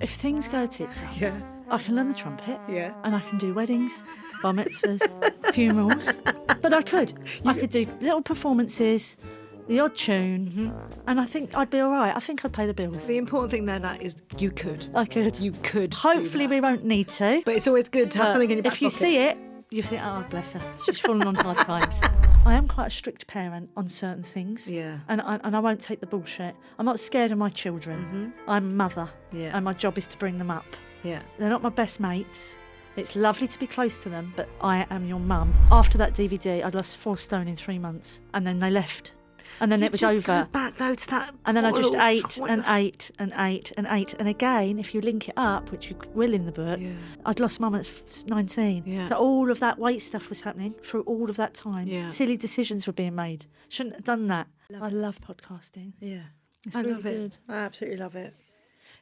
If things go tits up, Yeah. I can learn the trumpet. Yeah. And I can do weddings, bar mitzvahs, funerals. But I could do little performances, the odd tune, and I think I'd be all right. I think I'd pay the bills. The important thing there, Nat, is you could. I could. You could. Hopefully we won't need to. But it's always good to have something in your back If you pocket. see it, you think, oh, bless her, she's fallen on hard times. I am quite a strict parent on certain things. Yeah. And I won't take the bullshit. I'm not scared of my children. I'm a mother. Yeah. And my job is to bring them up. Yeah. They're not my best mates. It's lovely to be close to them, but I am your mum. After that DVD, I'd lost 4 stone in 3 months, and then they left. And then it was just over. Go back though to that. And then I just little ate and ate and ate and ate. And again, if you link it up, which you will in the book, Yeah. I'd lost mum at 19. Yeah. So all of that weight stuff was happening through all of that time. Yeah. Silly decisions were being made. Shouldn't have done that. I love podcasting. Yeah. It's I really love it. good. I absolutely love it.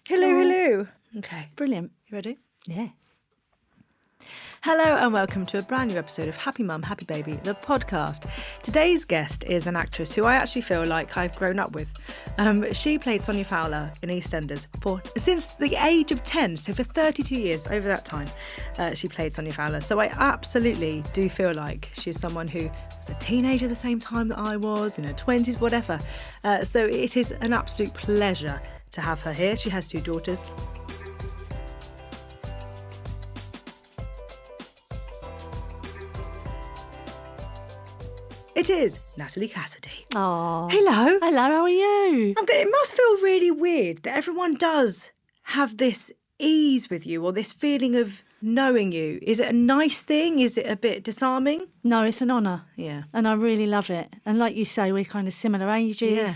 Hello. Okay. Brilliant. You ready? Yeah. Hello and welcome to a brand new episode of Happy Mum, Happy Baby, the podcast. Today's guest is an actress who I actually feel like I've grown up with. She played Sonia Fowler in EastEnders since the age of 10, so for 32 years over that time she played Sonia Fowler. So I absolutely do feel like she's someone who was a teenager at the same time that I was, in her 20s, whatever. So it is an absolute pleasure to have her here. She has 2 daughters. It is Natalie Cassidy. Oh. Hello. Hello, how are you? I'm good. It must feel really weird that everyone does have this ease with you or this feeling of knowing you. Is it a nice thing? Is it a bit disarming? No, it's an honour. Yeah. And I really love it. And like you say, we're kind of similar ages. Yeah.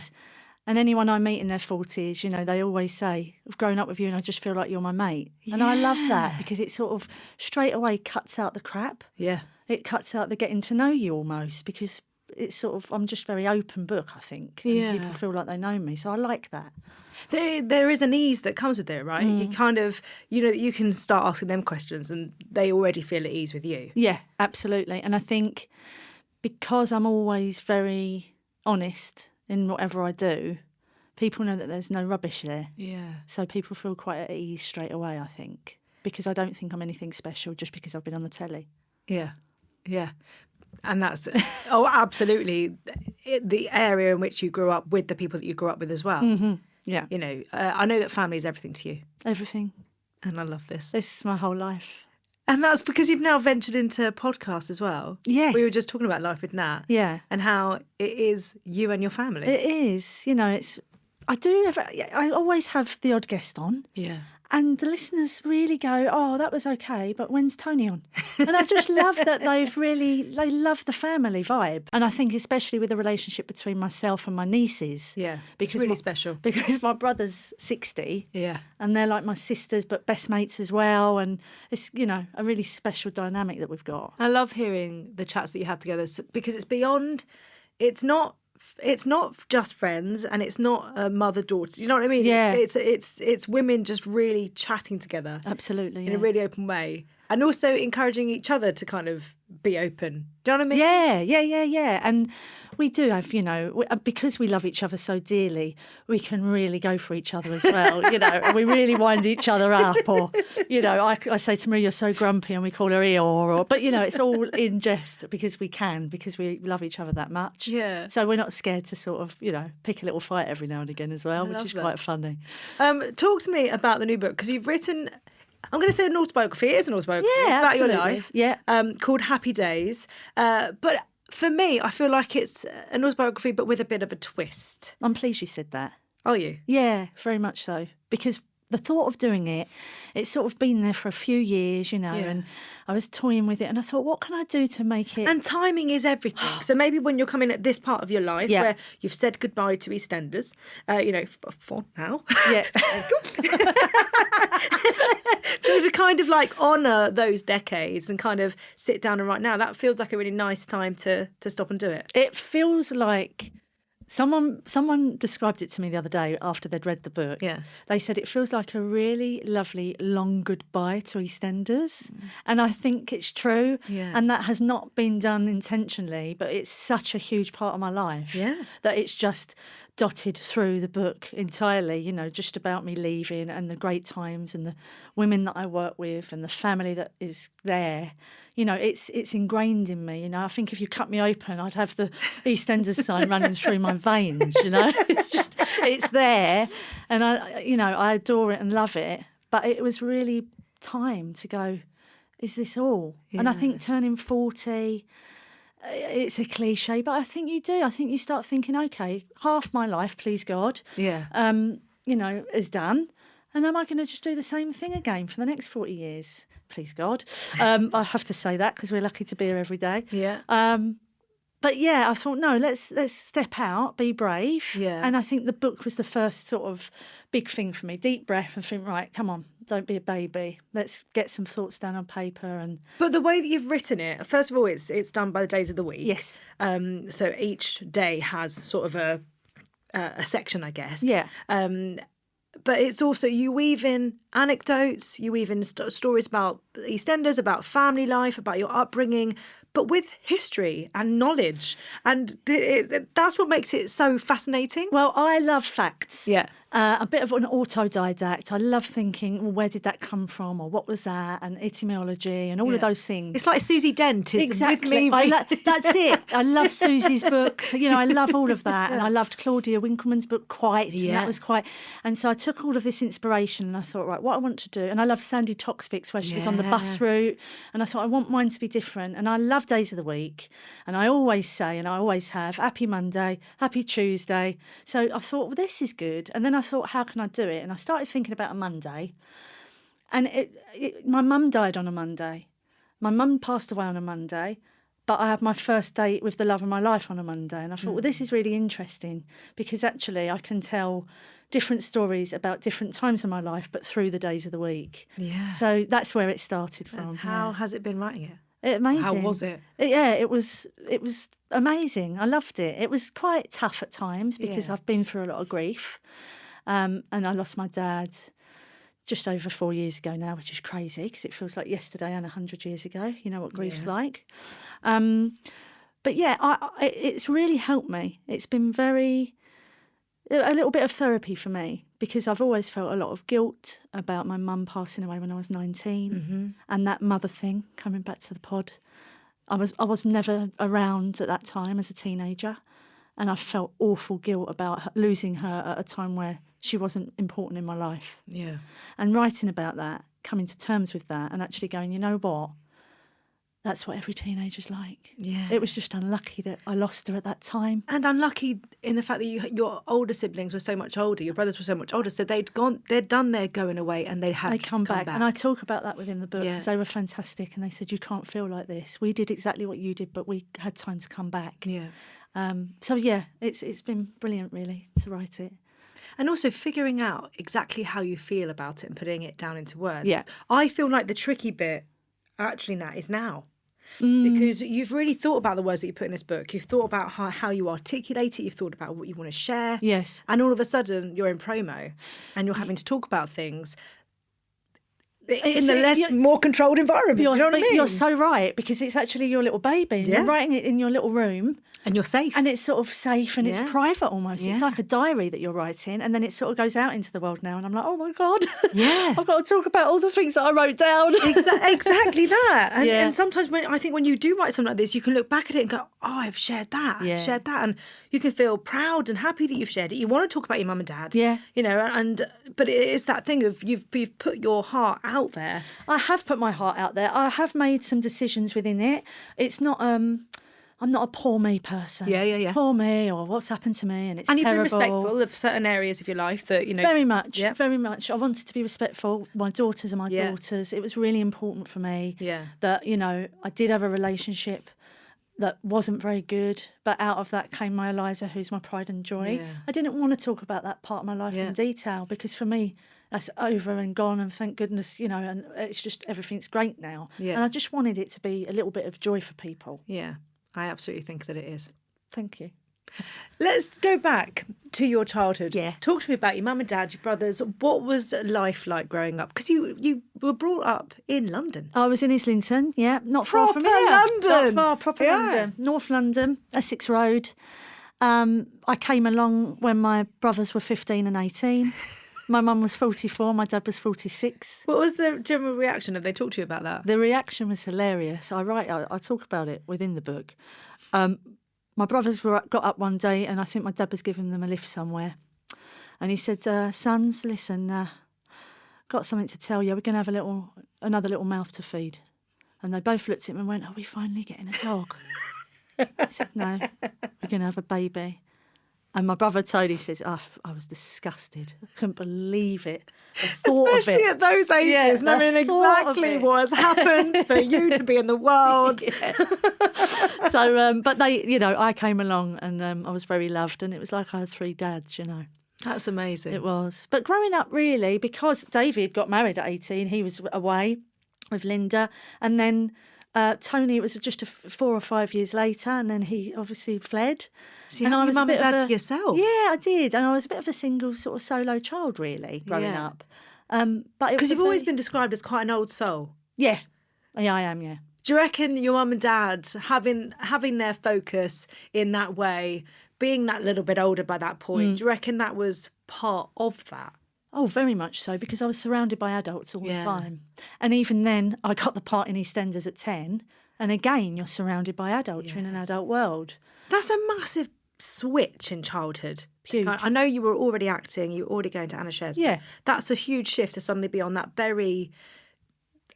And anyone I meet in their 40s, you know, they always say, I've grown up with you and I just feel like you're my mate. And I love that because it sort of straight away cuts out the crap. Yeah. It cuts out the getting to know you almost because it's sort of, I'm just very open book, I think. And Yeah. people feel like they know me. So I like that. There is an ease that comes with it, right? You kind of, you know, you can start asking them questions and they already feel at ease with you. Yeah, absolutely. And I think because I'm always very honest in whatever I do, people know that there's no rubbish there. Yeah. So people feel quite at ease straight away, I think, because I don't think I'm anything special just because I've been on the telly. Yeah. Yeah. And that's, oh, absolutely, the area in which you grew up with the people that you grew up with as well. Mm-hmm. Yeah. You know, I know that family is everything to you. Everything. And I love this. This is my whole life. And that's because you've now ventured into podcasts as well. Yes. We were just talking about Life with Nat. Yeah. And how it is you and your family. It is. You know, I always have the odd guest on. Yeah. And the listeners really go, oh, that was okay, but when's Tony on? And I just love that they love the family vibe. And I think especially with the relationship between myself and my nieces. Yeah, because it's really special. Because my brother's 60. Yeah. And they're like my sisters, but best mates as well. And it's, you know, a really special dynamic that we've got. I love hearing the chats that you have together because it's beyond, it's not just friends and it's not a mother-daughter. You know what I mean? Yeah. It's women just really chatting together. Absolutely. In a really open way. And also encouraging each other to kind of be open. Do you know what I mean? Yeah. And we do have, you know, because we love each other so dearly, we can really go for each other as well, you know, and we really wind each other up. Or, you know, I say to Marie, you're so grumpy, and we call her Eeyore. But, you know, it's all in jest because we love each other that much. Yeah. So we're not scared to sort of, you know, pick a little fight every now and again as well, which is quite funny. Talk to me about the new book because you've written, I'm going to say an autobiography. It is an autobiography. Yeah, it's about absolutely. your life. Yeah. Called Happy Days. But for me, I feel like it's an autobiography, but with a bit of a twist. I'm pleased you said that. Are you? Yeah, very much so. Because the thought of doing it, it's sort of been there for a few years, you know, and I was toying with it and I thought, what can I do to make it... And timing is everything. So maybe when you're coming at this part of your life where you've said goodbye to EastEnders, you know, for now. Yeah. So to kind of like honour those decades and kind of sit down and write now, that feels like a really nice time to stop and do it. It feels like... Someone described it to me the other day after they'd read the book. Yeah. They said it feels like a really lovely long goodbye to EastEnders. And I think it's true. Yeah. And that has not been done intentionally, but it's such a huge part of my life. Yeah. That it's just dotted through the book entirely, you know, just about me leaving and the great times and the women that I work with and the family that is there. You know, it's ingrained in me. You know, I think if you cut me open, I'd have the EastEnders sign running through my veins, you know. It's there. And I adore it and love it. But it was really time to go, is this all? Yeah. And I think turning 40... it's a cliche, but I think you do. I think you start thinking, okay, half my life, please God, is done. And am I going to just do the same thing again for the next 40 years? Please God. I have to say that because we're lucky to be here every day. Yeah. But yeah, I thought, no, let's step out, be brave. Yeah. And I think the book was the first sort of big thing for me. Deep breath and think, right, come on, don't be a baby. Let's get some thoughts down on paper. But the way that you've written it, first of all, it's done by the days of the week. Yes. So each day has sort of a section, I guess. Yeah. But it's also, you weave in anecdotes, you weave in stories about EastEnders, about family life, about your upbringing, but with history and knowledge. And that's what makes it so fascinating. Well, I love facts. Yeah. A bit of an autodidact. I love thinking, well, where did that come from? Or what was that? And etymology and all of those things. It's like Susie Dent is exactly. with me. That's it. I love Susie's books. You know, I love all of that. And I loved Claudia Winkleman's book, Quite. Yeah. And that was quite. And so I took all of this inspiration and I thought, right, what I want to do. And I love Sandy Toksvik's where she was on the bus route. And I thought, I want mine to be different. And I love days of the week. And I always say, and I always have, happy Monday, happy Tuesday. So I thought, well, this is good. And then I thought, how can I do it? And I started thinking about a Monday. And my mum died on a Monday. My mum passed away on a Monday, but I had my first date with the love of my life on a Monday. And I thought, well, this is really interesting because actually I can tell different stories about different times in my life, but through the days of the week. Yeah. So that's where it started from. And how has it been writing it? Amazing. How was it? It was amazing. I loved it. It was quite tough at times because I've been through a lot of grief. And I lost my dad just over 4 years ago now, which is crazy because it feels like yesterday and 100 years ago. You know what grief's like. But yeah, it's really helped me. It's been a little bit of therapy for me because I've always felt a lot of guilt about my mum passing away when I was 19 and that mother thing, coming back to the pod. I was never around at that time as a teenager. And I felt awful guilt about losing her at a time where she wasn't important in my life. Yeah. And writing about that, coming to terms with that and actually going, you know what? That's what every teenager's like. Yeah. It was just unlucky that I lost her at that time. And unlucky in the fact that your older siblings were so much older, your brothers were so much older, so they'd done their going away and they'd come back. And I talk about that within the book because they were fantastic and they said, you can't feel like this. We did exactly what you did, but we had time to come back. Yeah. It's been brilliant, really, to write it. And also figuring out exactly how you feel about it and putting it down into words. Yeah. I feel like the tricky bit, actually, Nat, is now. Because you've really thought about the words that you put in this book. You've thought about how you articulate it. You've thought about what you want to share. Yes. And all of a sudden, you're in promo and you're having to talk about things in the more controlled environment. You know what I mean? You're so right, because it's actually your little baby. And you're writing it in your little room. And you're safe. And it's sort of safe and it's private almost. Yeah. It's like a diary that you're writing and then it sort of goes out into the world now. And I'm like, oh my God, I've got to talk about all the things that I wrote down. Exactly that. And sometimes when you do write something like this, you can look back at it and go, oh, I've shared that. I've shared that. And you can feel proud and happy that you've shared it. You want to talk about your mum and dad. Yeah. You know, but it is that thing of you've put your heart out there. I have put my heart out there. I have made some decisions within it. It's not... I'm not a poor me person. Yeah. Poor me, or what's happened to me, and it's terrible. And you've been respectful of certain areas of your life that, you know... Very much. I wanted to be respectful. My daughters are my daughters. It was really important for me that, you know, I did have a relationship that wasn't very good, but out of that came my Eliza, who's my pride and joy. Yeah. I didn't want to talk about that part of my life in detail because for me, that's over and gone, and thank goodness, you know, and it's just everything's great now. Yeah. And I just wanted it to be a little bit of joy for people. Yeah. I absolutely think that it is. Thank you. Let's go back to your childhood. Yeah. Talk to me about your mum and dad, your brothers. What was life like growing up? Because you were brought up in London. I was in Islington, not far from here. London. Not far, proper London. North London, Essex Road. I came along when my brothers were 15 and 18. My mum was 44, my dad was 46. What was the general reaction? Have they talked to you about that? The reaction was hilarious. I talk about it within the book. My brothers got up one day and I think my dad was giving them a lift somewhere. And he said, sons, listen, got something to tell you. We're going to have another little mouth to feed. And they both looked at him and went, are we finally getting a dog? I said, no, we're going to have a baby. And my brother Tony says, I was disgusted. I couldn't believe it. The thought Especially of it. at those ages, knowing exactly what has happened for you to be in the world. So, but they, I came along and I was very loved, and it was like I had 3 dads, That's amazing. It was. But growing up, really, because David got married at 18, he was away with Linda, and then Tony, it was just 4 or 5 years later, and then he obviously fled. So and you I had was your a mum and bit of dad to yourself? Yeah, I did. And I was a bit of a single sort of solo child, really, growing up. But Because you've always been described as quite an old soul. Yeah, I am, yeah. Do you reckon your mum and dad having their focus in that way, being that little bit older by that point, do you reckon that was part of that? Oh, very much so, because I was surrounded by adults all the time. And even then, I got the part in EastEnders at 10. And again, you're surrounded by adults. You're in an adult world. That's a massive switch in childhood. Huge. I know you were already acting, you were already going to Anna Shares. Yeah. That's a huge shift to suddenly be on that very,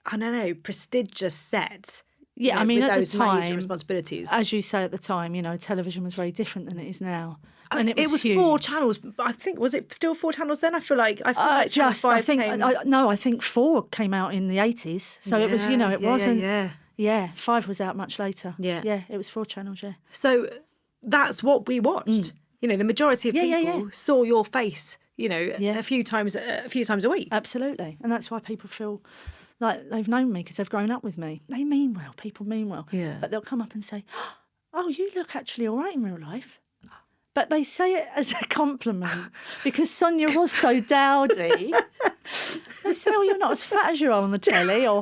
I don't know, prestigious set. Yeah, I mean, with at those the time, major responsibilities. as you say, at the time, television was very different than it is now. And it was huge. 4 channels. I think, was it still 4 channels then? I feel like Channel 5 I think came... I think 4 came out in the 80s. So it was, it wasn't. Yeah. 5 was out much later. Yeah. It was 4 channels. Yeah. So that's what we watched. The majority of people saw your face. A few times a week. Absolutely, and that's why people feel like they've known me because they've grown up with me. They mean well. People mean well. Yeah. But they'll come up and say, "Oh, you look actually all right in real life." But they say it as a compliment because Sonia was so dowdy. They say, "Oh, you're not as fat as you are on the telly," or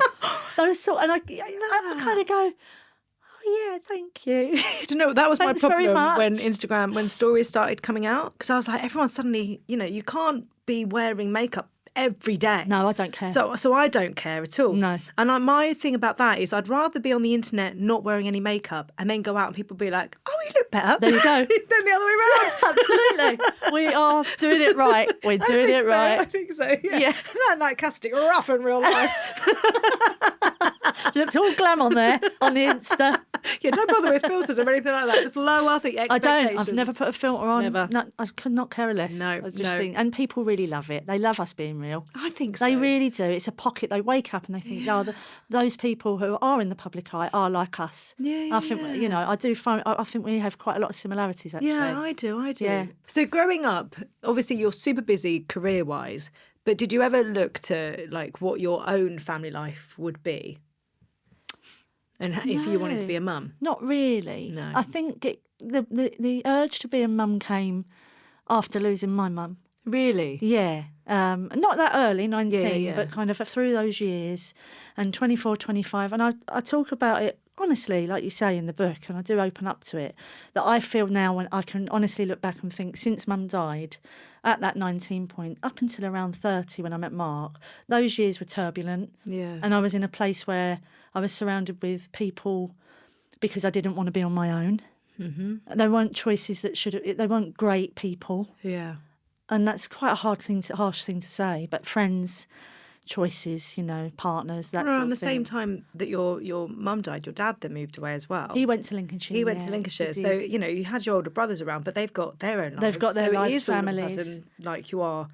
those sort. And I kind of go, "Oh, yeah, thank you." Do you know, that was my Thanks very problem much. when stories started coming out, because I was like, everyone suddenly, you can't be wearing makeup every day. No, I don't care. So I don't care at all. No. And my thing about that is I'd rather be on the internet not wearing any makeup and then go out and people be like, oh, you look better. There you go. Than the other way around. Absolutely. We are doing it right. We're doing it right. I think so, yeah. Natalie Cassidy, rough in real life. Looks all glam on there, on the Insta. Yeah, don't bother with filters or anything like that. Just lower the expectations. I don't. I've never put a filter on. Never. No, I could not care less. No, I just no. think, and people really love it. They love us being real. I think so. They really do. It's a pocket. They wake up and they think, those people who are in the public eye are like us. Yeah, I think, I do find, I think we have quite a lot of similarities, actually. Yeah, I do. Yeah. So growing up, obviously you're super busy career-wise, but did you ever look to like what your own family life would be? And if you wanted to be a mum? Not really. No. I think the urge to be a mum came after losing my mum. Really? Yeah. Not that early, 19, Yeah. but kind of through those years, and 24, 25. And I talk about it honestly, like you say in the book, and I do open up to it, that I feel now when I can honestly look back and think, since Mum died, at that 19 point, up until around 30 when I met Mark, those years were turbulent. Yeah. And I was in a place where I was surrounded with people because I didn't want to be on my own. Mm-hmm. They weren't choices that they weren't great people. Yeah. And that's quite a harsh thing to say, but friends, choices, partners, that sort of thing. Around the same time that your mum died, your dad then moved away as well. He went to Lincolnshire. He went to Lincolnshire. So, you had your older brothers around, but they've got their own lives. They've got their lives, it is all families. of a sudden, like, you are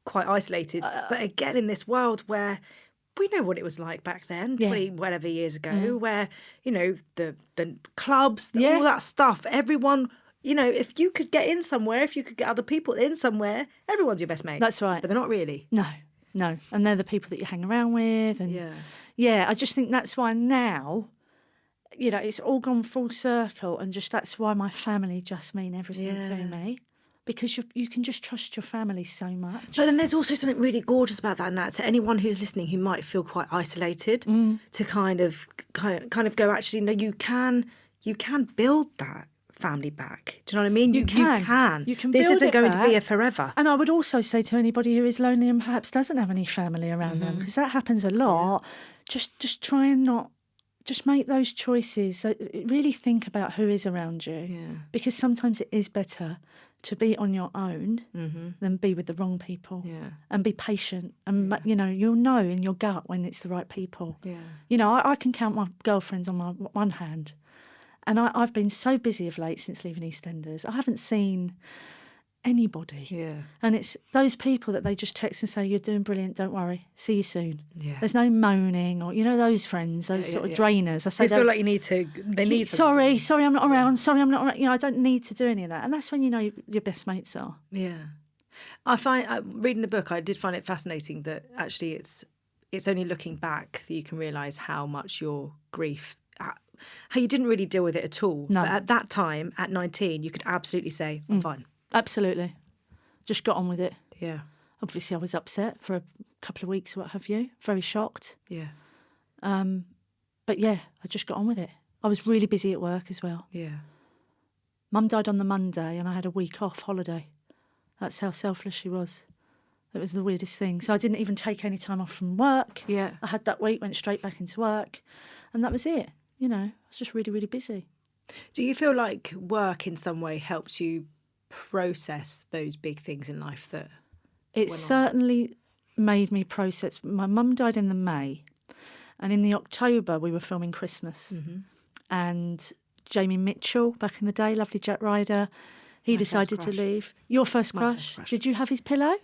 quite isolated. But again, in this world where we know what it was like back then, 20 whatever years ago, where, the clubs, all that stuff, everyone... if you could get in somewhere, if you could get other people in somewhere, everyone's your best mate. That's right. But they're not really. No. And they're the people that you hang around with. And I just think that's why now, it's all gone full circle, and just that's why my family just mean everything to me. Because you can just trust your family so much. But then there's also something really gorgeous about that, Nat, to anyone who's listening who might feel quite isolated, to kind of go, actually, no, you can build that family back. Do you know what I mean? You can. You can This build isn't it going to be back. a forever. And I would also say to anybody who is lonely and perhaps doesn't have any family around them, because that happens a lot, just try and not, just make those choices. So really think about who is around you. Yeah. Because sometimes it is better to be on your own than be with the wrong people. Yeah. And be patient. And, you'll know in your gut when it's the right people. Yeah. I can count my girlfriends on my one hand. And I've been so busy of late since leaving EastEnders. I haven't seen anybody. Yeah. And it's those people that they just text and say, you're doing brilliant, don't worry, see you soon. Yeah. There's no moaning or, those friends, those sort of drainers. I say, They feel like they need sorry, I'm not around, sorry, I'm not around. I don't need to do any of that. And that's when your best mates are. Yeah. I find, reading the book, I did find it fascinating that actually it's only looking back that you can realise how much your grief, how you didn't really deal with it at all. No. But at that time, at 19, you could absolutely say, I'm fine. Absolutely. Just got on with it. Yeah. Obviously, I was upset for a couple of weeks, what have you. Very shocked. Yeah. But yeah, I just got on with it. I was really busy at work as well. Yeah. Mum died on the Monday and I had a week off holiday. That's how selfless she was. It was the weirdest thing. So I didn't even take any time off from work. Yeah. I had that week, went straight back into work. And that was it. I was just really, really busy. Do you feel like work in some way helps you process those big things in life that it certainly made me process. My mum died in the May, and in the October we were filming Christmas, and Jamie Mitchell, back in the day, lovely jet rider, he decided to leave. Your first crush? Did you have his pillow?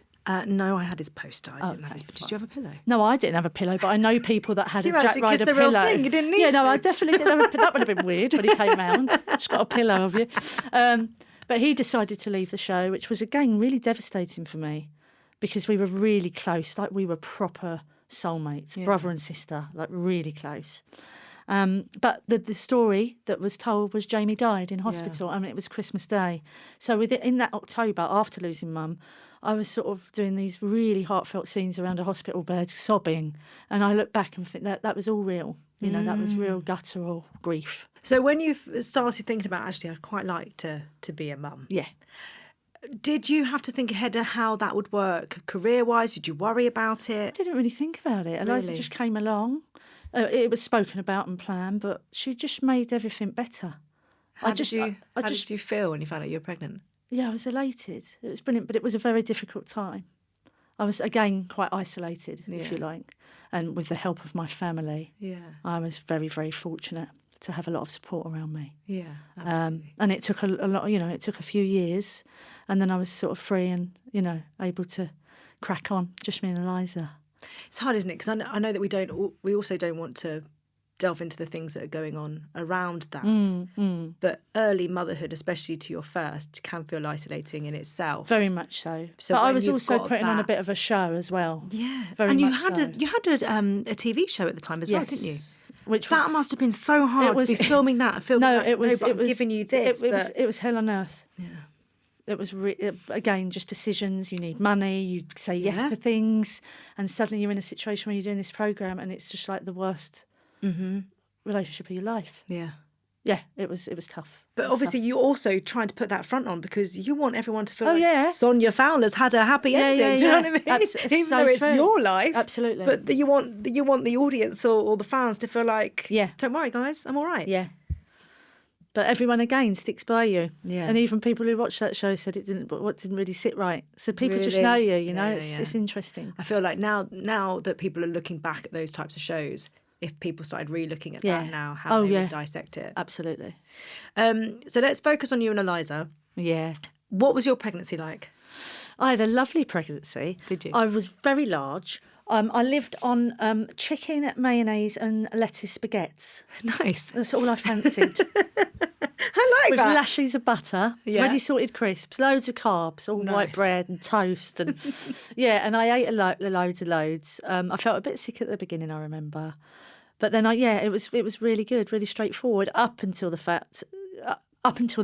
No, I had his poster. I didn't have his. Did you have a pillow? No, I didn't have a pillow, but I know people that had a Jack Ryder the pillow. Real thing. You didn't need yeah, no, to. I definitely didn't have a pillow. That would have been weird when he came round. Just got a pillow of you. But he decided to leave the show, which was, again, really devastating for me because we were really close. Like, we were proper soulmates, brother and sister, like really close. But the story that was told was Jamie died in hospital. I mean, it was Christmas Day. So in that October, after losing Mum, I was sort of doing these really heartfelt scenes around a hospital bed, sobbing. And I look back and think that was all real. That was real guttural grief. So when you started thinking about, actually, I'd quite like to be a mum. Yeah. Did you have to think ahead of how that would work career-wise? Did you worry about it? I didn't really think about it. Eliza just came along. It was spoken about and planned, but she just made everything better. How did you feel when you found out you were pregnant? Yeah, I was elated. It was brilliant, but it was a very difficult time. I was, again, quite isolated, if you like, and with the help of my family. Yeah, I was very, very fortunate to have a lot of support around me. Yeah, absolutely. And it took a lot, it took a few years, and then I was sort of free and, able to crack on, just me and Eliza. It's hard, isn't it? Because I know that we also don't want to delve into the things that are going on around that. But early motherhood, especially to your first, can feel isolating in itself. Very much so. But I was also putting on a bit of a show as well. Yeah, very and much you had a TV show at the time as well, didn't you? That must have been so hard to be filming that. It was giving you this. It was hell on earth. Yeah. It was, again, just decisions. You need money, you say yes to things, and suddenly you're in a situation where you're doing this programme and it's just like the worst relationship of your life. Yeah. Yeah, it was tough. But obviously you're also trying to put that front on because you want everyone to feel like Sonia Fowler's had a happy ending. Do you know what I mean? Even though it's your life. Absolutely. But you want the audience or the fans to feel like, don't worry, guys, I'm all right. Yeah. But everyone, again, sticks by you. Yeah. And even people who watched that show said it didn't really sit right. So people just know you, it's interesting. I feel like now that people are looking back at those types of shows, if people started re-looking at that now, how they would dissect it. Absolutely. So let's focus on you and Eliza. Yeah. What was your pregnancy like? I had a lovely pregnancy. Did you? I was very large. I lived on chicken, mayonnaise and lettuce baguettes. Nice. That's all I fancied. I like with that. lashes of butter, ready salted crisps, loads of carbs, all white bread and toast. And and I ate loads. I felt a bit sick at the beginning, I remember. But then it was really good, really straightforward, up until the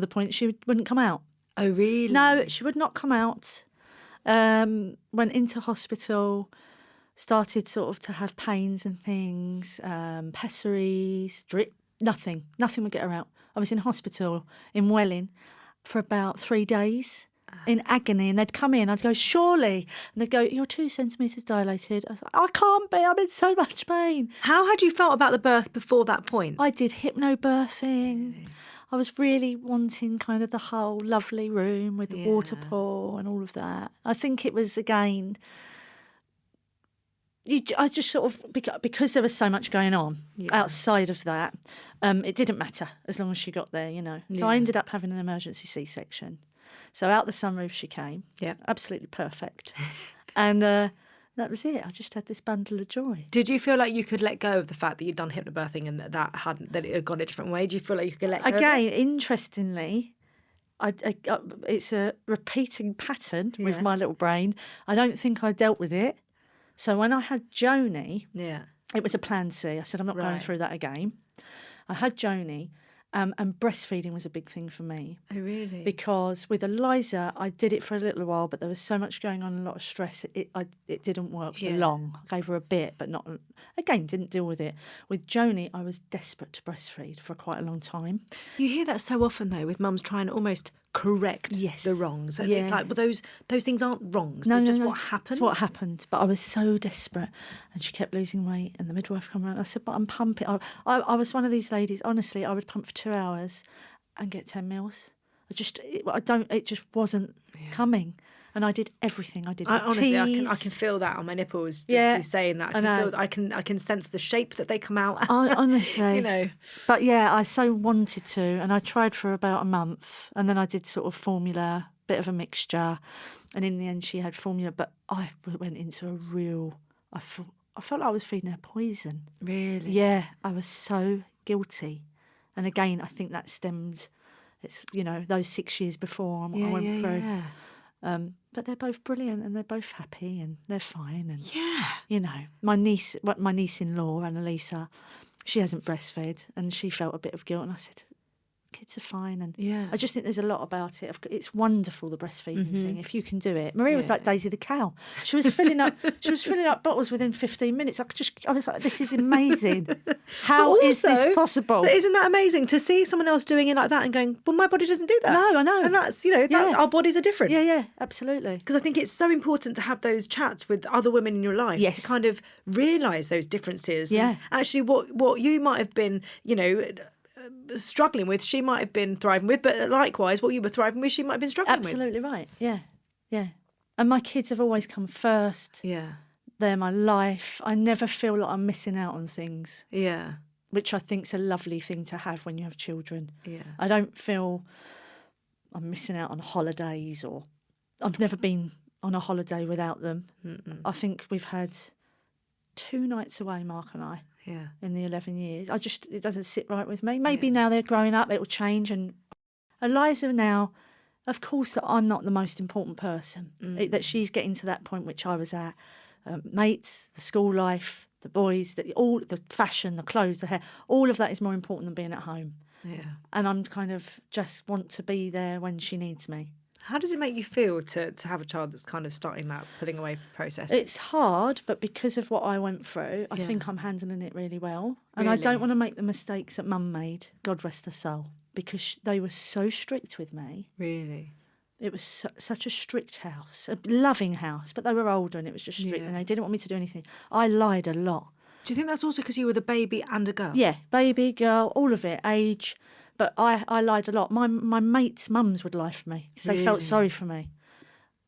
point she wouldn't come out. Oh, really? No, she would not come out. Went into hospital, started sort of to have pains and things, pessaries, drips, Nothing would get her out. I was in hospital in Welling for about 3 days in agony, and they'd come in, I'd go, surely, and they'd go, you're 2 centimetres dilated. I was like, I can't be, I'm in so much pain. How had you felt about the birth before that point? I did hypnobirthing. I was really wanting kind of the whole lovely room with the water pool and all of that. I think it was, again, I just sort of, because there was so much going on outside of that, it didn't matter as long as she got there, So I ended up having an emergency C-section. So out the sunroof she came, absolutely perfect. And that was it. I just had this bundle of joy. Did you feel like you could let go of the fact that you'd done hypnobirthing and that it had gone a different way? Do you feel like you could let go of it? Again, interestingly, it's a repeating pattern with my little brain. I don't think I dealt with it. So when I had Joni, it was a plan C. I said, I'm not going through that again. I had Joni, and breastfeeding was a big thing for me. Oh, really? Because with Eliza, I did it for a little while, but there was so much going on, a lot of stress. It didn't work for long. I gave her a bit, but not. Again, didn't deal with it. With Joni, I was desperate to breastfeed for quite a long time. You hear that so often, though, with mums trying to almost correct the wrongs. And it's like, well, those things aren't wrongs. They're just what happened. It's what happened. But I was so desperate, and she kept losing weight, and the midwife came around. I said, but I'm pumping. I was one of these ladies, honestly, I would pump for 2 hours and get 10 mils. It just wasn't coming. And I did everything. I did the honestly, teas. I can feel that on my nipples just through saying that. I can sense the shape that they come out. Honestly, But I so wanted to, and I tried for about a month, and then I did sort of formula, bit of a mixture, and in the end she had formula. But I went into a real. I felt like I was feeding her poison. Really? Yeah, I was so guilty, and again, I think that stemmed. It's those 6 years before I went through. Yeah. But they're both brilliant, and they're both happy, and they're fine. And my niece-in-law, Annalisa, she hasn't breastfed, and she felt a bit of guilt. And I said, kids are fine. And I just think there's a lot about it. It's wonderful, the breastfeeding thing, if you can do it. Maria was like Daisy the cow. She was filling up bottles within 15 minutes. I was like, this is amazing. How is this possible? But isn't that amazing to see someone else doing it like that and going, well, my body doesn't do that. No, I know. And that's, our bodies are different. Yeah, absolutely. Because I think it's so important to have those chats with other women in your life to kind of realise those differences. Yeah. And actually what you might have been, struggling with, she might have been thriving with, but likewise what you were thriving with, she might have been struggling with. Absolutely right. Yeah. And my kids have always come first. Yeah. They're my life. I never feel like I'm missing out on things. Yeah. Which I think's a lovely thing to have when you have children. Yeah. I don't feel I'm missing out on holidays, or I've never been on a holiday without them. Mm-mm. I think we've had 2 nights away, Mark and I. Yeah. In the 11 years. It doesn't sit right with me. Maybe now they're growing up, it'll change. And Eliza now, of course, that I'm not the most important person. That she's getting to that point which I was at. Mates, the school life, the boys, all the fashion, the clothes, the hair, all of that is more important than being at home. Yeah. And I'm kind of just want to be there when she needs me. How does it make you feel to have a child that's kind of starting that pulling away process? It's hard, but because of what I went through, I think I'm handling it really well. And I don't want to make the mistakes that Mum made, God rest her soul, because they were so strict with me. Really? It was such a strict house, a loving house, but they were older and it was just strict and they didn't want me to do anything. I lied a lot. Do you think that's also because you were the baby and a girl? Yeah, baby, girl, all of it, age. But I lied a lot. My mates' mums would lie for me because they felt sorry for me.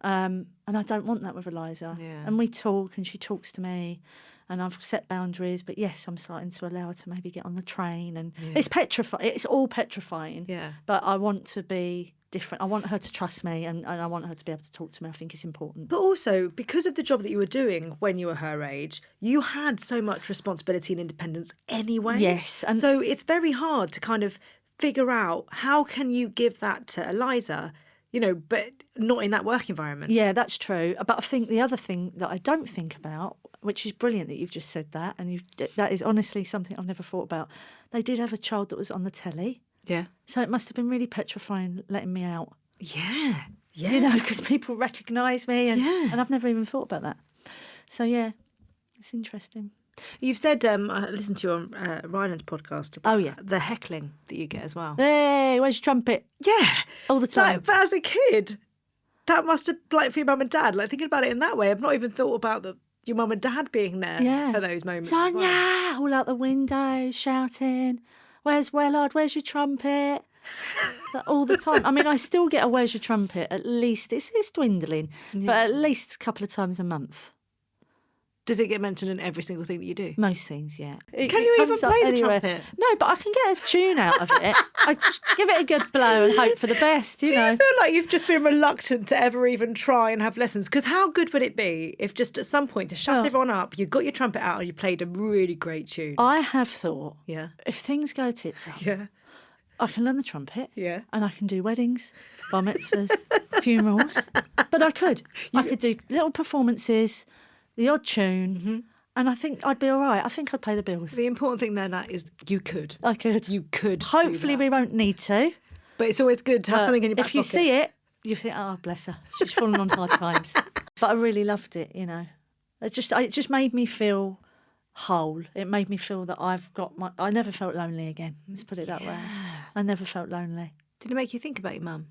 And I don't want that with Eliza. Yeah. And we talk and she talks to me and I've set boundaries. But yes, I'm starting to allow her to maybe get on the train. And it's petrifying. It's all petrifying. Yeah. But I want to be different. I want her to trust me and I want her to be able to talk to me. I think it's important. But also, because of the job that you were doing when you were her age, you had so much responsibility and independence anyway. Yes. And so it's very hard to kind of figure out how can you give that to Eliza, but not in that work environment. Yeah, that's true. But I think the other thing that I don't think about, which is brilliant that you've just said that, and that is honestly something I've never thought about. They did have a child that was on the telly. Yeah. So it must have been really petrifying letting me out. Yeah. Yeah. Because people recognise me and I've never even thought about that. So, yeah, it's interesting. You've said, I listened to you on Ryan's podcast about Oh, yeah. the heckling that you get as well. Hey, where's your trumpet? Yeah. All the time. But as a kid, that must have, for your mum and dad, thinking about it in that way, I've not even thought about your mum and dad being there for those moments. Sonia! As well. All out the window, shouting, where's Wellard, where's your trumpet? All the time. I mean, I still get a where's your trumpet at least, it's dwindling, but at least a couple of times a month. Does it get mentioned in every single thing that you do? Most things, yeah. Can you even play the trumpet? No, but I can get a tune out of it. I just give it a good blow and hope for the best, you know. Do you feel like you've just been reluctant to ever even try and have lessons? Because how good would it be if just at some point to shut everyone up, you got your trumpet out and you played a really great tune? I have thought, if things go tits up, I can learn the trumpet, Yeah. and I can do weddings, bar mitzvahs, funerals. But I could do little performances, the odd tune, and I think I'd be all right. I think I'd pay the bills. The important thing there, Nat, is you could. I could. You could. Hopefully we won't need to. But it's always good to have something in your back If you pocket. see it, you think, oh, bless her, she's fallen on hard times. But I really loved it, you know. It just made me feel whole. It made me feel that I never felt lonely again. Let's put it that way. I never felt lonely. Did it make you think about your mum?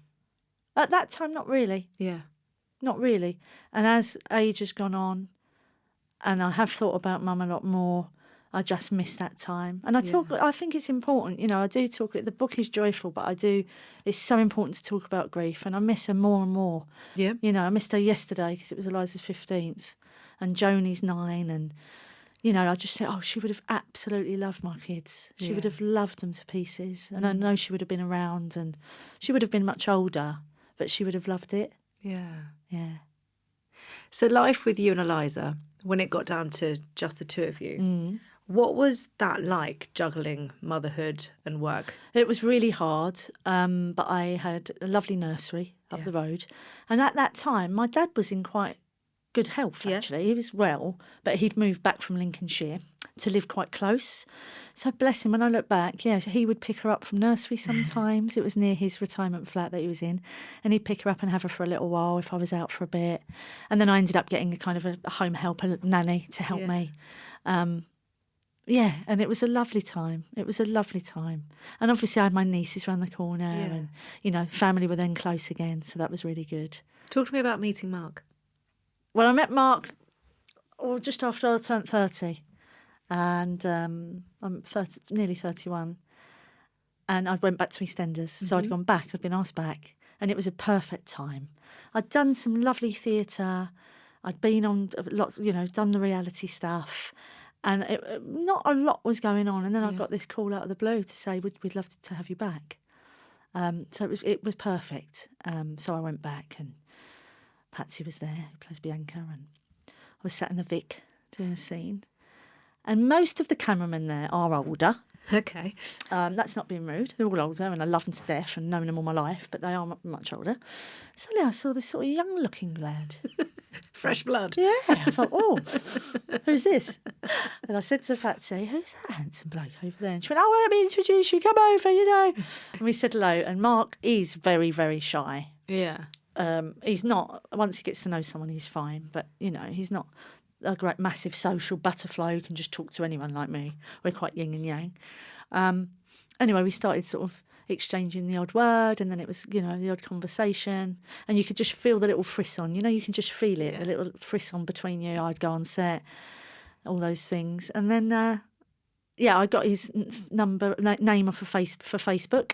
At that time, not really. Yeah. Not really. And as age has gone on, and I have thought about mum a lot more, I just miss that time. And I think it's important, you know, I do talk, the book is joyful, but it's so important to talk about grief, and I miss her more and more. Yeah. You know, I missed her yesterday because it was Eliza's 15th, and Joni's 9, and, you know, I just said, she would have absolutely loved my kids. She would have loved them to pieces. And I know she would have been around, and she would have been much older, but she would have loved it. Yeah. Yeah. So life with you and Eliza, when it got down to just the two of you, what was that like, juggling motherhood and work? It was really hard, but I had a lovely nursery up the road. And at that time, my dad was in quite good health, actually. He was well, but he'd moved back from Lincolnshire to live quite close. So bless him, when I look back, he would pick her up from nursery sometimes. It was near his retirement flat that he was in. And he'd pick her up and have her for a little while if I was out for a bit. And then I ended up getting a kind of a home helper nanny to help me. And it was a lovely time. It was a lovely time. And obviously I had my nieces around the corner and, you know, family were then close again. So that was really good. Talk to me about meeting Mark. Well, I met Mark just after I turned 30. And I'm nearly 31. And I went back to EastEnders. So I'd gone back. I'd been asked back. And it was a perfect time. I'd done some lovely theatre. I'd been on lots, you know, done the reality stuff. And not a lot was going on. And then I got this call out of the blue to say, we'd love to have you back. So it was perfect. So I went back, and Patsy was there, who plays Bianca, and I was sat in the Vic doing a scene. And most of the cameramen there are older. Okay. That's not being rude. They're all older, and I love them to death and known them all my life, but they are much older. Suddenly I saw this sort of young-looking lad. Fresh blood. Yeah. I thought, who's this? And I said to Patsy, who's that handsome bloke over there? And she went, let me introduce you, come over, you know. And we said hello, and Mark is very, very shy. Yeah. He's not, once he gets to know someone, he's fine, but, you know, he's not a great massive social butterfly who can just talk to anyone like me. We're quite yin and yang. Anyway, we started sort of exchanging the odd word, and then it was, you know, the odd conversation, and you could just feel the little frisson, you know, you can just feel it, the little frisson between you. I'd go on set, all those things. And then, I got his name off for Facebook,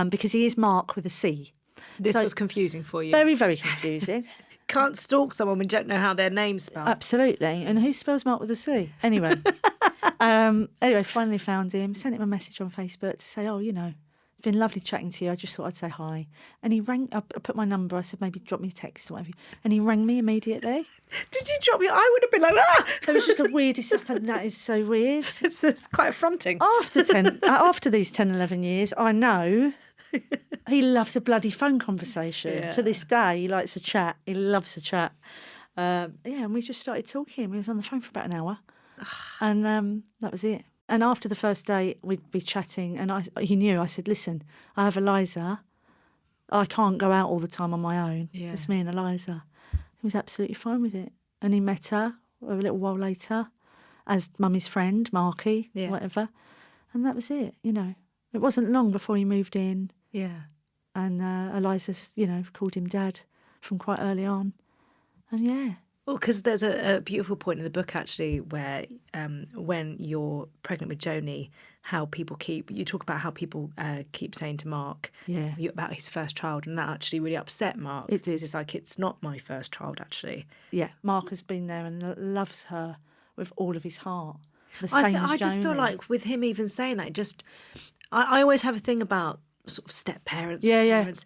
because he is Mark with a C. This was confusing for you. Very, very confusing. Can't stalk someone when you don't know how their name's spelled. Absolutely. And who spells Mark with a C? Anyway. Finally found him, sent him a message on Facebook to say, you know, it's been lovely chatting to you. I just thought I'd say hi. And he rang, I put my number, I said, maybe drop me a text or whatever. And he rang me immediately. Did you drop me? I would have been like, It was just the weirdest stuff. That is so weird. It's quite affronting. After these 10, 11 years, I know he loves a bloody phone conversation. Yeah. To this day, he likes a chat. He loves a chat. And we just started talking. We was on the phone for about an hour. And that was it. And after the first day, we'd be chatting, and he knew. I said, listen, I have Eliza. I can't go out all the time on my own. Yeah. It's me and Eliza. He was absolutely fine with it. And he met her a little while later, as Mummy's friend, Marky, whatever. And that was it, you know. It wasn't long before he moved in. Yeah. And Eliza's, you know, called him Dad from quite early on. And yeah. Well, because there's a beautiful point in the book, actually, where when you're pregnant with Joni, you talk about how people keep saying to Mark about his first child, and that actually really upset Mark. It did. It's like, it's not my first child, actually. Yeah, Mark has been there and loves her with all of his heart. The same as I just feel Joni. like with him even saying that, I always have a thing about sort of step parents. Parents,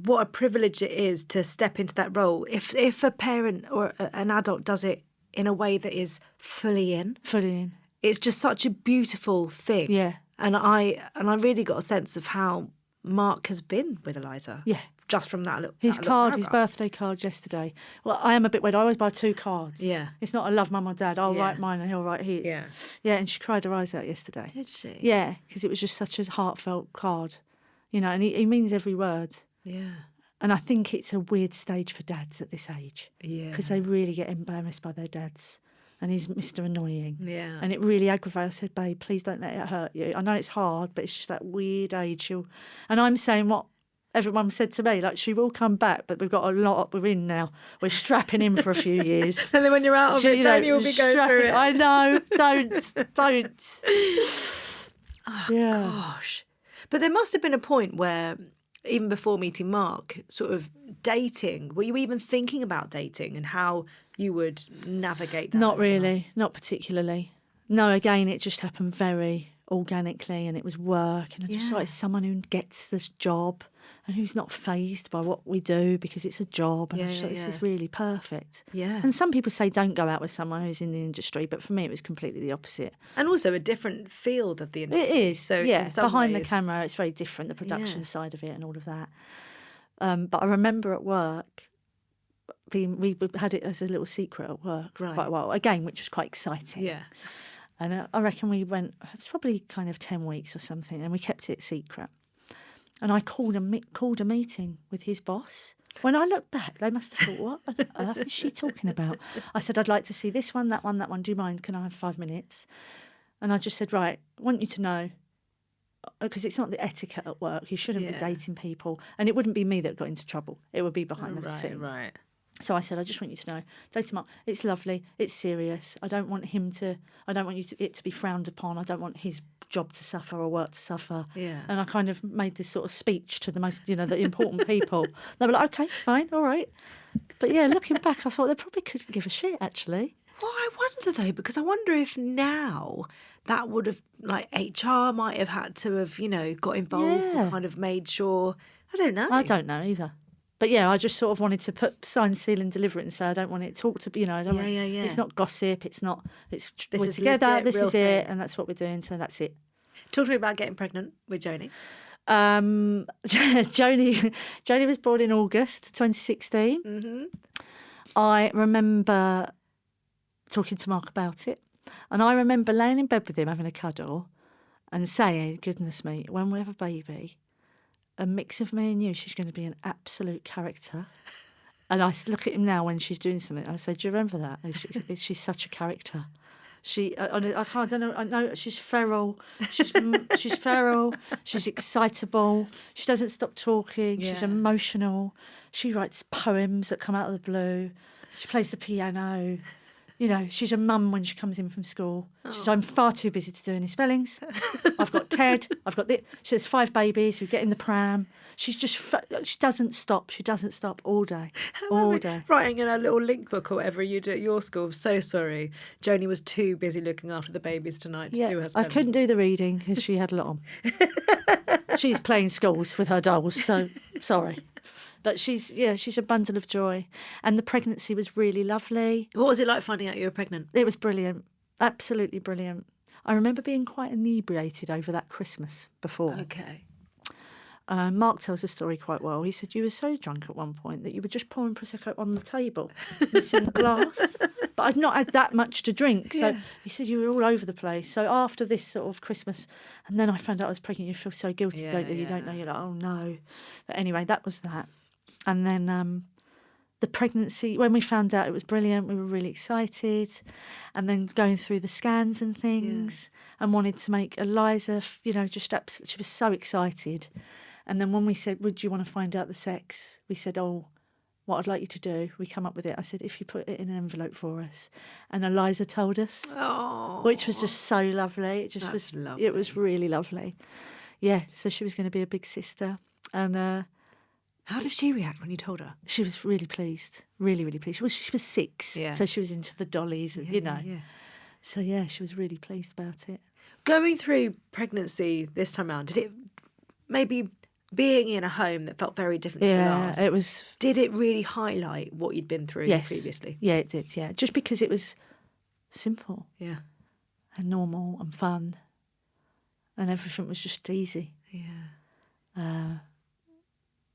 what a privilege it is to step into that role. If a parent or an adult does it in a way that is fully in, it's just such a beautiful thing. Yeah. And I really got a sense of how Mark has been with Eliza. Yeah. Just from that little His paragraph. birthday card yesterday. Well, I am a bit weird. I always buy 2 cards. Yeah. It's not I love Mum or Dad. I'll write mine and he'll write his. Yeah. Yeah, and she cried her eyes out yesterday. Did she? Yeah, because it was just such a heartfelt card. You know, and he means every word. Yeah. And I think it's a weird stage for dads at this age. Yeah. Because they really get embarrassed by their dads. And he's Mr. Annoying. Yeah. And it really aggravated. I said, babe, please don't let it hurt you. I know it's hard, but it's just that weird age. And I'm saying what everyone said to me, like, she will come back, but we've got a lot we're in now. We're strapping in for a few years. And then when you're out of it, Joni will be going through it. I know. Don't. Oh, gosh. But there must have been a point where, even before meeting Mark, sort of dating, were you even thinking about dating and how you would navigate that? Not really, not particularly. No, again, it just happened very organically, and it was work, and I just like someone who gets this job and who's not fazed by what we do because it's a job, and I just thought, this is really perfect. Yeah. And some people say don't go out with someone who's in the industry, but for me it was completely the opposite. And also a different field of the industry. It is, so yeah. in some Behind ways... the camera, it's very different, the production side of it and all of that. But I remember at work, we had it as a little secret at work for quite a while, again, which was quite exciting. Yeah. And I reckon we went, it was probably kind of 10 weeks or something, and we kept it secret. And I called a meeting with his boss. When I look back, they must have thought, what on earth is she talking about? I said, I'd like to see this one, that one, that one. Do you mind? Can I have 5 minutes? And I just said, right, I want you to know, because it's not the etiquette at work. You shouldn't be dating people. And it wouldn't be me that got into trouble. It would be behind the scenes. Right. So I said, I just want you to know, date him up. It's lovely. It's serious. I don't want it to be frowned upon. I don't want his job to suffer or work to suffer. Yeah. And I kind of made this sort of speech to the most, the important people. They were like, okay, fine, all right. But yeah, looking back, I thought they probably couldn't give a shit, actually. Well, I wonder though, because I wonder if now that would have, like, HR might have had to have, got involved and kind of made sure. I don't know. I don't know either. But yeah, I just sort of wanted to put sign, seal, and deliver it and say I don't want it talked to. I don't want. It's not gossip. It's not. We're together. Legit, this is thing. it, and that's what we're doing. So that's it. Talk to me about getting pregnant with Joni. Joni was born in August 2016. Mm-hmm. I remember talking to Mark about it, and I remember laying in bed with him having a cuddle, and saying, "Goodness me, when we have a baby, a mix of me and you, she's going to be an absolute character." And I look at him now when she's doing something. I say, "Do you remember that? She's such a character." I don't know. I know she's feral. She's feral. She's excitable. She doesn't stop talking. Yeah. She's emotional. She writes poems that come out of the blue. She plays the piano. She's a mum when she comes in from school. I'm far too busy to do any spellings. I've got Ted. I've got this. She has 5 babies. We get in the pram. She's just, she doesn't stop. She doesn't stop all day. All day. Writing in a little link book or whatever you do at your school. So sorry. Joni was too busy looking after the babies tonight to do her spellings. I couldn't do the reading because she had a lot on. She's playing schools with her dolls, so sorry. But she's a bundle of joy. And the pregnancy was really lovely. What was it like finding out you were pregnant? It was brilliant. Absolutely brilliant. I remember being quite inebriated over that Christmas before. Okay. Mark tells the story quite well. He said you were so drunk at one point that you were just pouring Prosecco on the table, missing the glass. But I'd not had that much to drink. So he said you were all over the place. So after this sort of Christmas, and then I found out I was pregnant, you feel so guilty, don't you? You don't know. You're like, oh no. But anyway, that was that. And then the pregnancy, when we found out it was brilliant, we were really excited. And then going through the scans and things and wanted to make Eliza, just absolutely, she was so excited. And then when we said, would you want to find out the sex? We said, what I'd like you to do, we come up with it. I said, if you put it in an envelope for us. And Eliza told us, which was just so lovely. Lovely. It was really lovely. Yeah, so she was going to be a big sister. And how did she react when you told her? she was really pleased, really, really pleased. Well, she was 6, Yeah. so she was into the dollies, and, Yeah. So, yeah, she was really pleased about it. Going through pregnancy this time around, did it maybe being in a home that felt very different to the last? It was. Did it really highlight what you'd been through previously? Yeah, it did, yeah. Just because it was simple Yeah. and normal and fun and everything was just easy. Yeah.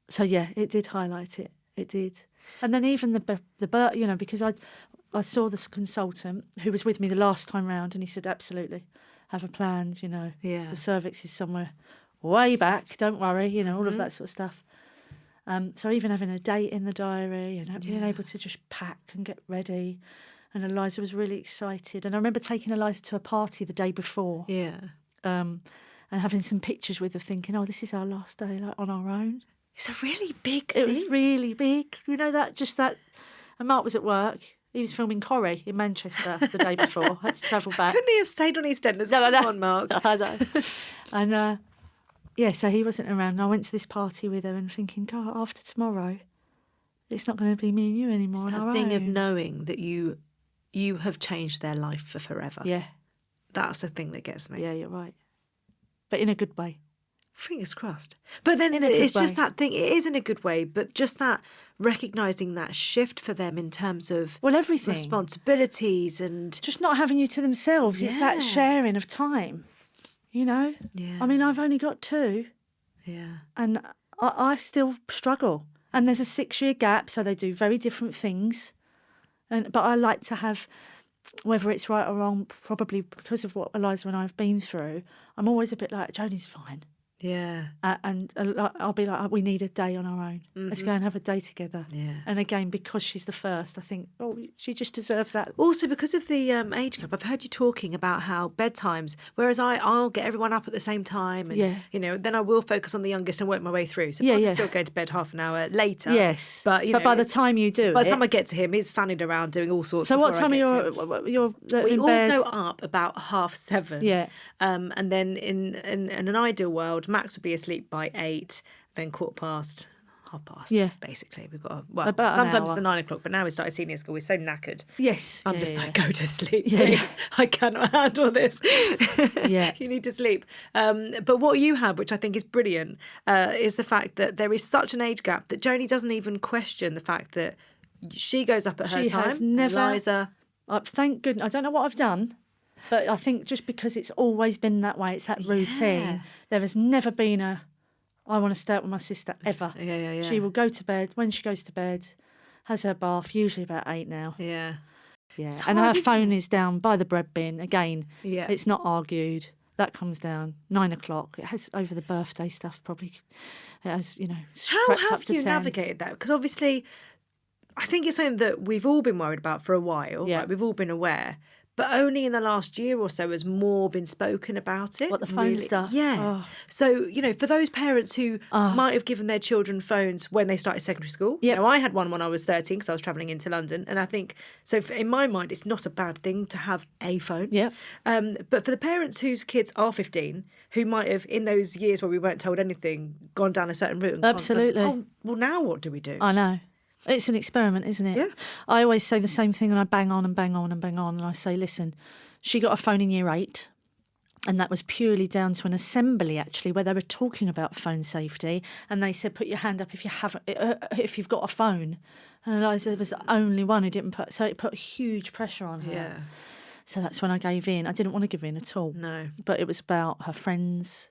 So, yeah, it did highlight it. It did. And then even the birth, because I saw this consultant who was with me the last time round, and he said, absolutely, have a plan, Yeah. the cervix is somewhere way back, don't worry, all of that sort of stuff. So even having a date in the diary and being able to just pack and get ready. And Eliza was really excited. And I remember taking Eliza to a party the day before. Yeah. And having some pictures with her thinking, this is our last day on our own. It's a really big It thing. was really big. that. And Mark was at work. He was filming Corrie in Manchester the day before. Had to travel back. Couldn't he have stayed on EastEnders? No, I know. Come on, Mark. I know. And so he wasn't around. And I went to this party with her and thinking, God, after tomorrow, it's not going to be me and you anymore. It's on that our thing of own. knowing that you have changed their life for forever. Yeah. That's the thing that gets me. Yeah, you're right. But in a good way. Fingers crossed. But then In a good it's just way. that thing. It is in a good way, but just that recognising that shift for them in terms of Everything. responsibilities and Just not having you to themselves. It's that Yeah. sharing of time, Yeah. I mean, I've only got 2 Yeah. and I still struggle. And there's a 6-year gap, so they do very different things. But I like to have, whether it's right or wrong, probably because of what Eliza and I have been through, I'm always a bit like, Jodie's fine. Yeah. And I'll be like, we need a day on our own. Let's go and have a day together. Yeah. And again, because she's the first, I think, she just deserves that. Also, because of the age gap, I've heard you talking about how bedtimes, whereas I'll get everyone up at the same time and, Yeah. then I will focus on the youngest and work my way through. So Yeah, Buzz is yeah. still going to bed half an hour later. Yes. But, by the time you do by the it. time I get to him, he's fanning around doing all sorts. So what before I time are get to him. you're We in all bed? go up about 7:30. Yeah. And then in an ideal world, Max would be asleep by 8, then 15:15, 30:30. Yeah. Basically, we've got About an sometimes hour. it's 9 o'clock, but now we started senior school. We're so knackered. Yes. I'm yeah, just yeah, like, go to sleep. Yeah, please. yeah. I cannot handle this. Yeah. You need to sleep. But what you have, which I think is brilliant, is the fact that there is such an age gap that Joni doesn't even question the fact that she goes up at her She time. has never- Eliza, Thank goodness. I don't know what I've done, but I think just because it's always been that way, it's that routine. Yeah. There has never been I want to stay up with my sister ever. Yeah. She will go to bed. When she goes to bed, has her bath, usually about 8 now. Yeah. Yeah. It's And hard, her isn't phone is down by the bread bin. Again, Yeah. it's not argued. That comes down 9 o'clock. It has over the birthday stuff probably. It has, How crept up have to you 10. navigated that? Because obviously, I think it's something that we've all been worried about for a while. Yeah. Like we've all been aware. But only in the last year or so has more been spoken about it. What, the phone stuff? Yeah. Oh. So, for those parents who might have given their children phones when they started secondary school. Yep. I had one when I was 13 because I was travelling into London. And I think, in my mind, it's not a bad thing to have a phone. Yep. But for the parents whose kids are 15, who might have, in those years where we weren't told anything, gone down a certain route. And Absolutely. gone, well, now what do we do? I know. It's an experiment, isn't it? Yeah. I always say the same thing and I bang on and bang on and bang on. And I say, listen, she got a phone in year 8. And that was purely down to an assembly, actually, where they were talking about phone safety. And they said, put your hand up if you've got a phone. And Eliza was the only one who didn't so it put huge pressure on her. Yeah. So that's when I gave in. I didn't want to give in at all. No. But it was about her friends,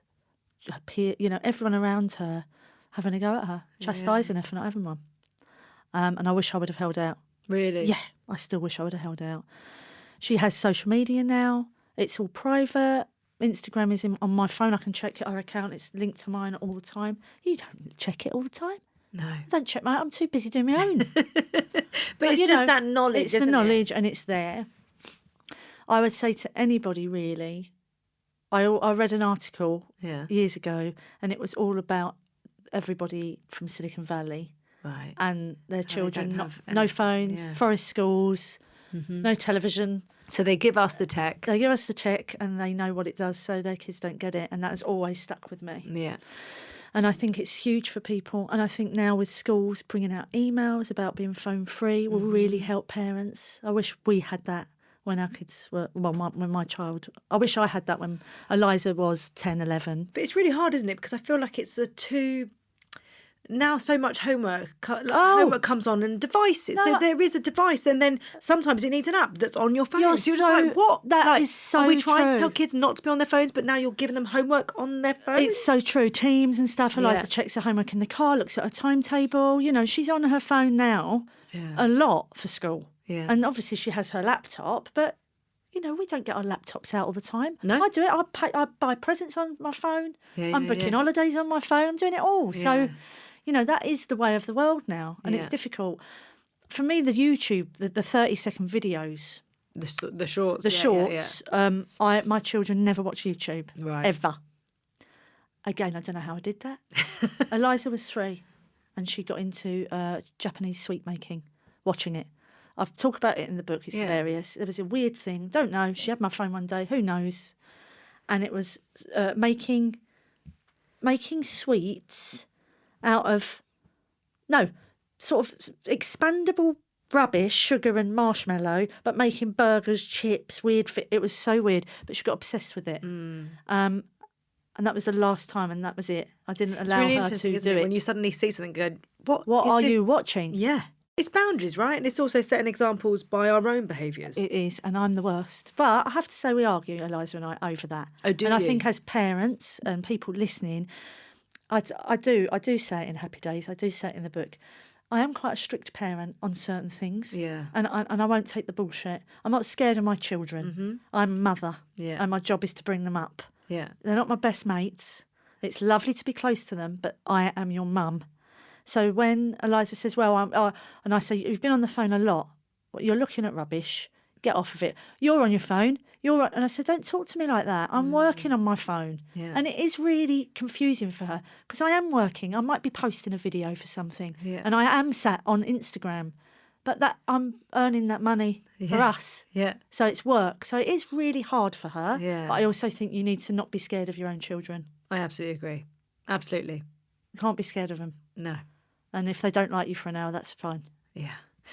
her peer, everyone around her having a go at her, chastising her for not having one. And I wish I would have held out. Really? Yeah, I still wish I would have held out. She has social media now. It's all private. Instagram is on my phone. I can check her account. It's linked to mine all the time. You don't check it all the time. No. I don't check I'm too busy doing my own. But it's you just know, that knowledge, It's isn't the it? knowledge and it's there. I would say to anybody really, I read an article Yeah. years ago and it was all about everybody from Silicon Valley Right. and their children, don't have no any- phones, yeah. forest schools, no television. So they give us the tech. They give us the tech and they know what it does, so their kids don't get it. And that has always stuck with me. Yeah. And I think it's huge for people. And I think now with schools bringing out emails about being phone free will really help parents. I wish we had that when our kids were, when my child, I wish I had that when Eliza was 10, 11. But it's really hard, isn't it? Because I feel like it's now so much homework. Homework comes on and devices. No, so there is a device, and then sometimes it needs an app that's on your phone. You're so you're so- just like, what? that is so Are we trying to true. tell kids not to be on their phones, but now you're giving them homework on their phones? It's so true. Teams and stuff. Eliza Yeah. checks her homework in the car, looks at her timetable. You know, she's on her phone now a lot for school. Yeah. And obviously she has her laptop, but, you know, we don't get our laptops out all the time. No. I do it. I buy presents on my phone. Yeah, I'm yeah, booking yeah. holidays on my phone. I'm doing it all. Yeah. So, you know, that is the way of the world now. And it's Yeah. difficult. For me, the YouTube, the 30-second videos, The shorts. the yeah, shorts, my children never watch YouTube. Right. Ever. Again, I don't know how I did that. Eliza was 3 and she got into Japanese sweet making, watching it. I've talked about it in the book. It's Yeah. hilarious. There was a weird thing. Don't know. She had my phone one day. Who knows? And it was making sweets out of, sort of expandable rubbish, sugar and marshmallow, but making burgers, chips, weird. It was so weird. But she got obsessed with it. And that was the last time, and that was it. I didn't It's allow really her interesting, to isn't do it? it. When you suddenly see something going, what What is are this? you watching? Yeah. It's boundaries, right? And it's also setting examples by our own behaviours. It is, and I'm the worst. But I have to say, we argue, Eliza and I, over that. Oh, do and I you? think as parents and people listening, I do say it in Happy Days. I do say it in the book. I am quite a strict parent on certain things. Yeah. And I won't take the bullshit. I'm not scared of my children. I'm a mother. Yeah. And my job is to bring them up. Yeah. They're not my best mates. It's lovely to be close to them, but I am your mum. So when Eliza says, and I say, you've been on the phone a lot. You're looking at rubbish. Get off of it. You're on your phone. And I said, don't talk to me like that. I'm working on my phone. Yeah. And it is really confusing for her because I am working. I might be posting a video for something. Yeah. And I am sat on Instagram. But that I'm earning that money for Yeah. us. Yeah. So it's work. So it is really hard for her. Yeah. But I also think you need to not be scared of your own children. I absolutely agree. Absolutely. You can't be scared of them. No. And if they don't like you for an hour, that's fine. Yeah.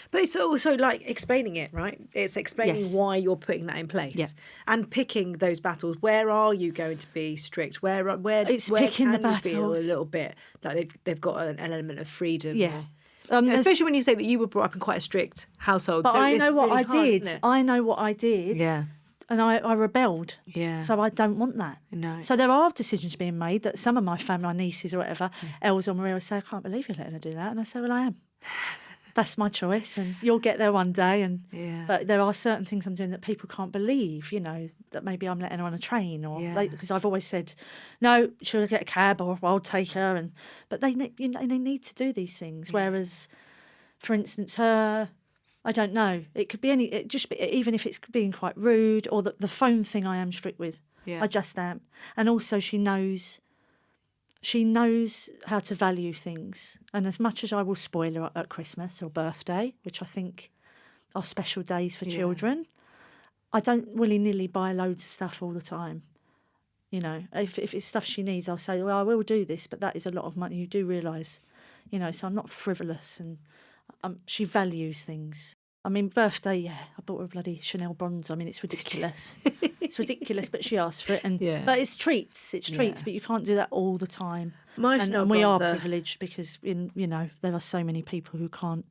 But it's also like explaining it, right? It's explaining Yes. why you're putting that in place. Yeah. And picking those battles. Where are you going to be strict? Where It's where picking the can you feel a battles. little bit like they've got an element of freedom? Yeah. or- There's- especially when you say that you were brought up in quite a strict household. but so I it's know what really I hard, did. isn't it? I know what I did. Yeah. And I rebelled. Yeah. So I don't want that. No. So there are decisions being made that some of my family, my nieces or whatever, Els or Maria will say, I can't believe you're letting her do that. And I say, well, I am. That's my choice and you'll get there one day. Yeah. But there are certain things I'm doing that people can't believe, that maybe I'm letting her on a train or Yeah. because I've always said, no, she'll get a cab or I'll take her. But they need to do these things. Whereas, for instance, her, I don't know, it could be even if it's being quite rude or the phone thing I am strict with. Yeah. I just am. And also she knows how to value things. And as much as I will spoil her at Christmas or birthday, which I think are special days for children, I don't willy-nilly buy loads of stuff all the time. If it's stuff she needs, I'll say, well, I will do this, but that is a lot of money. You do realise, so I'm not frivolous and she values things. I mean, birthday, I bought her a bloody Chanel bronze. I mean, it's ridiculous. It's ridiculous, but she asked for it. But it's treats. But you can't do that all the time. My And Chanel we are bronzer- privileged because, there are so many people who can't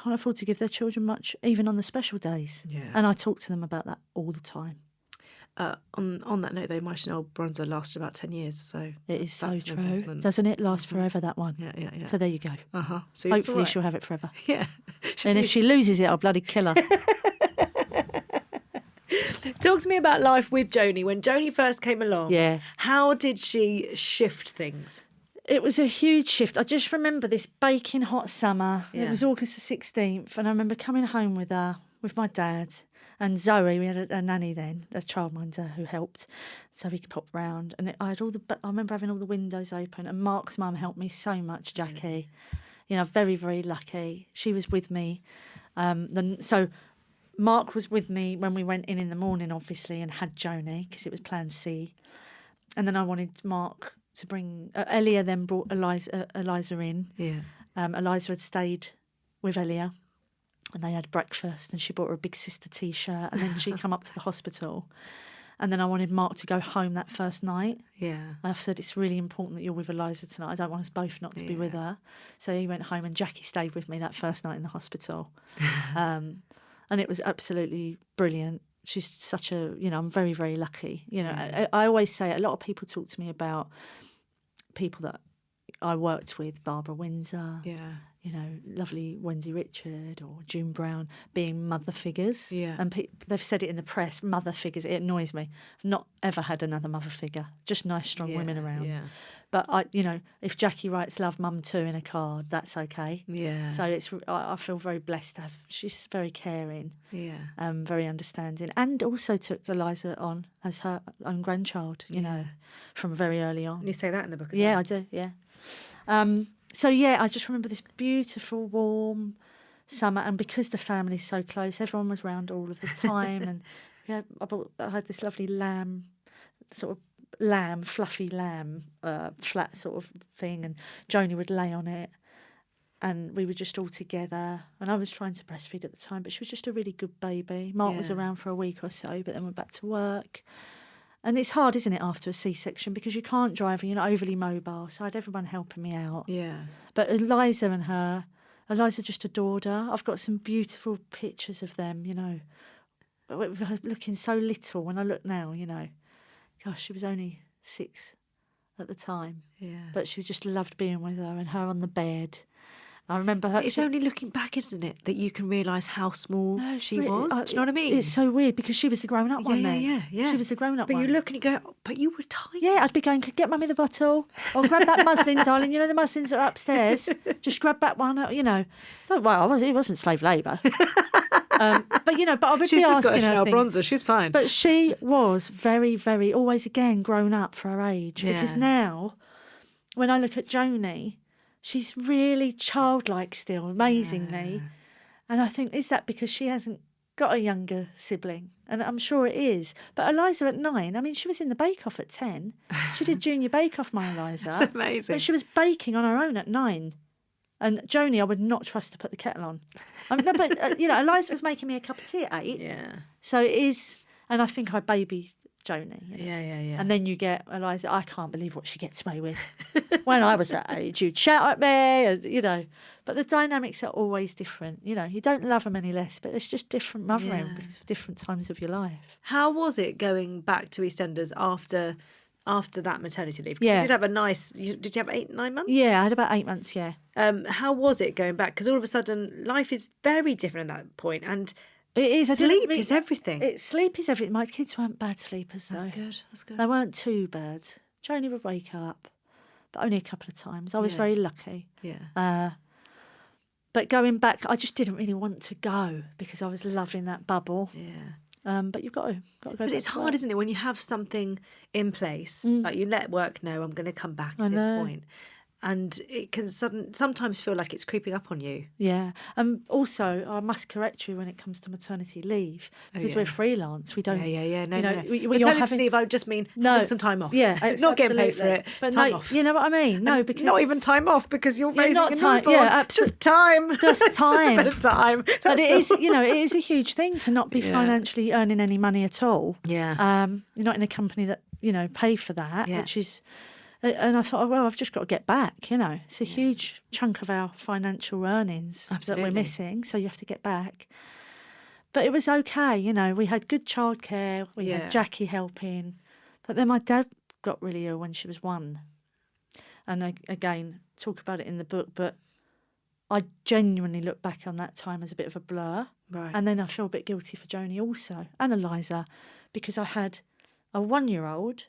afford to give their children much, even on the special days. Yeah. And I talk to them about that all the time. On that note, though, my Chanel bronzer lasted about 10 years. So It is so that's an true. investment. Doesn't it last forever, that one? Yeah. So there you go. Uh-huh. So it's Hopefully all right. she'll have it forever. Yeah. And if she loses it, I'll bloody kill her. Talk to me about life with Joni. When Joni first came along, Yeah. how did she shift things? It was a huge shift. I just remember this baking hot summer. Yeah. It was August the 16th, and I remember coming home with her, with my dad, and Zoe. We had a nanny then, a childminder who helped, so we could pop round. And I remember having all the windows open, and Mark's mum helped me so much, Jackie. You know, very, very lucky. She was with me. So Mark was with me when we went in the morning, obviously, and had Joni, because it was Plan C. And then I wanted Mark to bring Elia. Then brought Eliza in. Yeah. Eliza had stayed with Elia, and they had breakfast. And she bought her a big sister T-shirt, and then she come up to the hospital. And then I wanted Mark to go home that first night. Yeah. I said, it's really important that you're with Eliza tonight. I don't want us both not to be with her. So he went home, and Jackie stayed with me that first night in the hospital. And it was absolutely brilliant. She's such a, I'm very, very lucky. I always say, a lot of people talk to me about people that I worked with, Barbara Windsor, lovely Wendy Richard or June Brown, being mother figures. Yeah. And they've said it in the press, mother figures. It annoys me. I've not ever had another mother figure, just nice, strong women around. Yeah. But if Jackie writes "Love Mum too" in a card, that's okay. Yeah. So I feel very blessed to have. She's very caring. Yeah. Very understanding, and also took Eliza on as her own grandchild. From very early on. And you say that in the book. Yeah, I do. Yeah. I just remember this beautiful, warm summer, and because the family's so close, everyone was round all of the time, and I had this lovely fluffy lamb, flat sort of thing, and Joni would lay on it, and we were just all together. And I was trying to breastfeed at the time, but she was just a really good baby. Mark was around for a week or so, but then went back to work. And it's hard, isn't it, after a C-section, because you can't drive and you're not overly mobile. So I had everyone helping me out. Yeah. But Eliza just adored her. I've got some beautiful pictures of them, looking so little. When I look now, gosh, she was only 6 at the time. Yeah. But she just loved being with her, and her on the bed. I remember her. It's only looking back, isn't it, that you can realise how small she was. Do you know what I mean? It's so weird because she was the grown-up one then. Yeah. She was the grown-up but one. But you look and you go, but you were tiny. Yeah, I'd be going, grab Mummy the bottle, or grab that muslin, darling. The muslins are upstairs. Just grab that one. Well, it wasn't slave labour. But I would She's be just asking got a her Chanel bronzer. She's fine. But she was very, very, always again grown up for her age. Yeah. Because now, when I look at Joni, she's really childlike still, amazingly. Yeah. And I think, is that because she hasn't got a younger sibling? And I'm sure it is. But Eliza at 9, she was in the bake-off at 10. She did junior bake-off, my Eliza. That's amazing. But she was baking on her own at 9. And Joni, I would not trust to put the kettle on. Eliza was making me a cup of tea at 8. Yeah. So it is, and I think I baby Joni. Yeah. And then you get Eliza. I can't believe what she gets away with. When I was that age, you'd shout at me, and But the dynamics are always different. You don't love them any less, but it's just different mothering because of different times of your life. How was it going back to EastEnders after that maternity leave? Yeah. You did have did you have 8, 9 months? Yeah, I had about 8 months, yeah. How was it going back? Because all of a sudden, life is very different at that point, and it is. Sleep is everything. Sleep is everything. My kids weren't bad sleepers, though. That's good. They weren't too bad. Joni would wake up, but only a couple of times. I was very lucky. Yeah. But going back, I just didn't really want to go because I was loving that bubble. Yeah. But you've got to go. But it's hard, isn't it, when you have something in place, like you let work know I'm going to come back at this point, and it can sometimes feel like it's creeping up on you. Yeah. Also, I must correct you when it comes to maternity leave because we're freelance. We don't. Yeah. No. Maternity leave, I just mean some time off. Yeah, not getting paid for it. But time off. You know what I mean? No, because not even time off because you're raising a newborn. Yeah, absolutely. Just time. Just time. Just a bit of time. But it is, it is a huge thing to not be financially earning any money at all. Yeah. You're not in a company that pay for that, which is. And I thought, well, I've just got to get back, It's a huge chunk of our financial earnings that we're missing, so you have to get back. But it was okay, we had good childcare, we had Jackie helping. But then my dad got really ill when she was 1. And again, talk about it in the book, but I genuinely look back on that time as a bit of a blur. Right. And then I feel a bit guilty for Joni also, and Eliza, because I had a 1-year-old,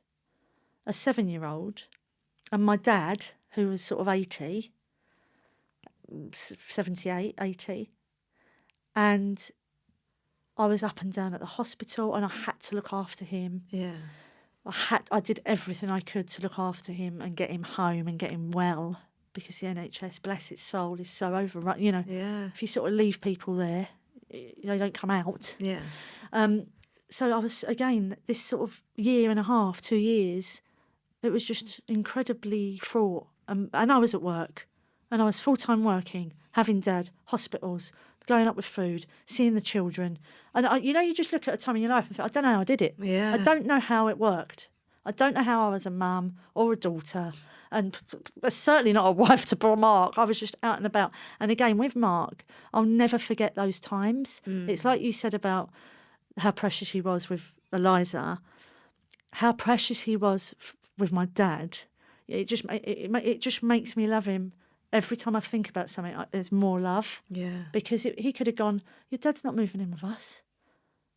a 7-year-old, and my dad who was sort of 80, 78, 80. And I was up and down at the hospital and I had to look after him. Yeah. I did everything I could to look after him and get him home and get him well, because the NHS, bless its soul, is so overrun. You know, if you sort of leave people there, they don't come out. Yeah. So I was, again, this sort of year and a half, 2 years, it was just incredibly fraught. And I was at work, and I was full-time working, having Dad, hospitals, going up with food, seeing the children. And, you just look at a time in your life and think, I don't know how I did it. Yeah. I don't know how it worked. I don't know how I was a mum or a daughter, and certainly not a wife to Mark. I was just out and about. And again, with Mark, I'll never forget those times. It's like you said about how precious he was with Eliza, how precious he was with my dad. It just makes me love him. Every time I think about something, there's more love. Yeah. Because he could have gone, your dad's not moving in with us.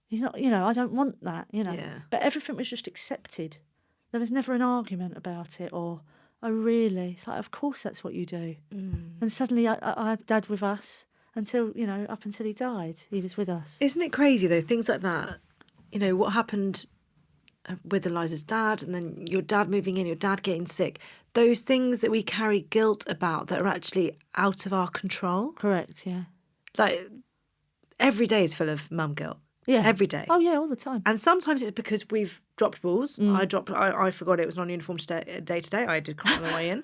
He's not, I don't want that, Yeah. But everything was just accepted. There was never an argument about it or, oh, really? It's like, of course that's what you do. And suddenly I had Dad with us until, up until he died, he was with us. Isn't it crazy, though, things like that? What happened with Eliza's dad, and then your dad moving in, your dad getting sick, those things that we carry guilt about that are actually out of our control. Correct, yeah. Like, every day is full of mum guilt. Yeah. Every day. Oh, yeah, all the time. And sometimes it's because we've dropped balls. I forgot it was non-uniform day today. I did cry on the way in.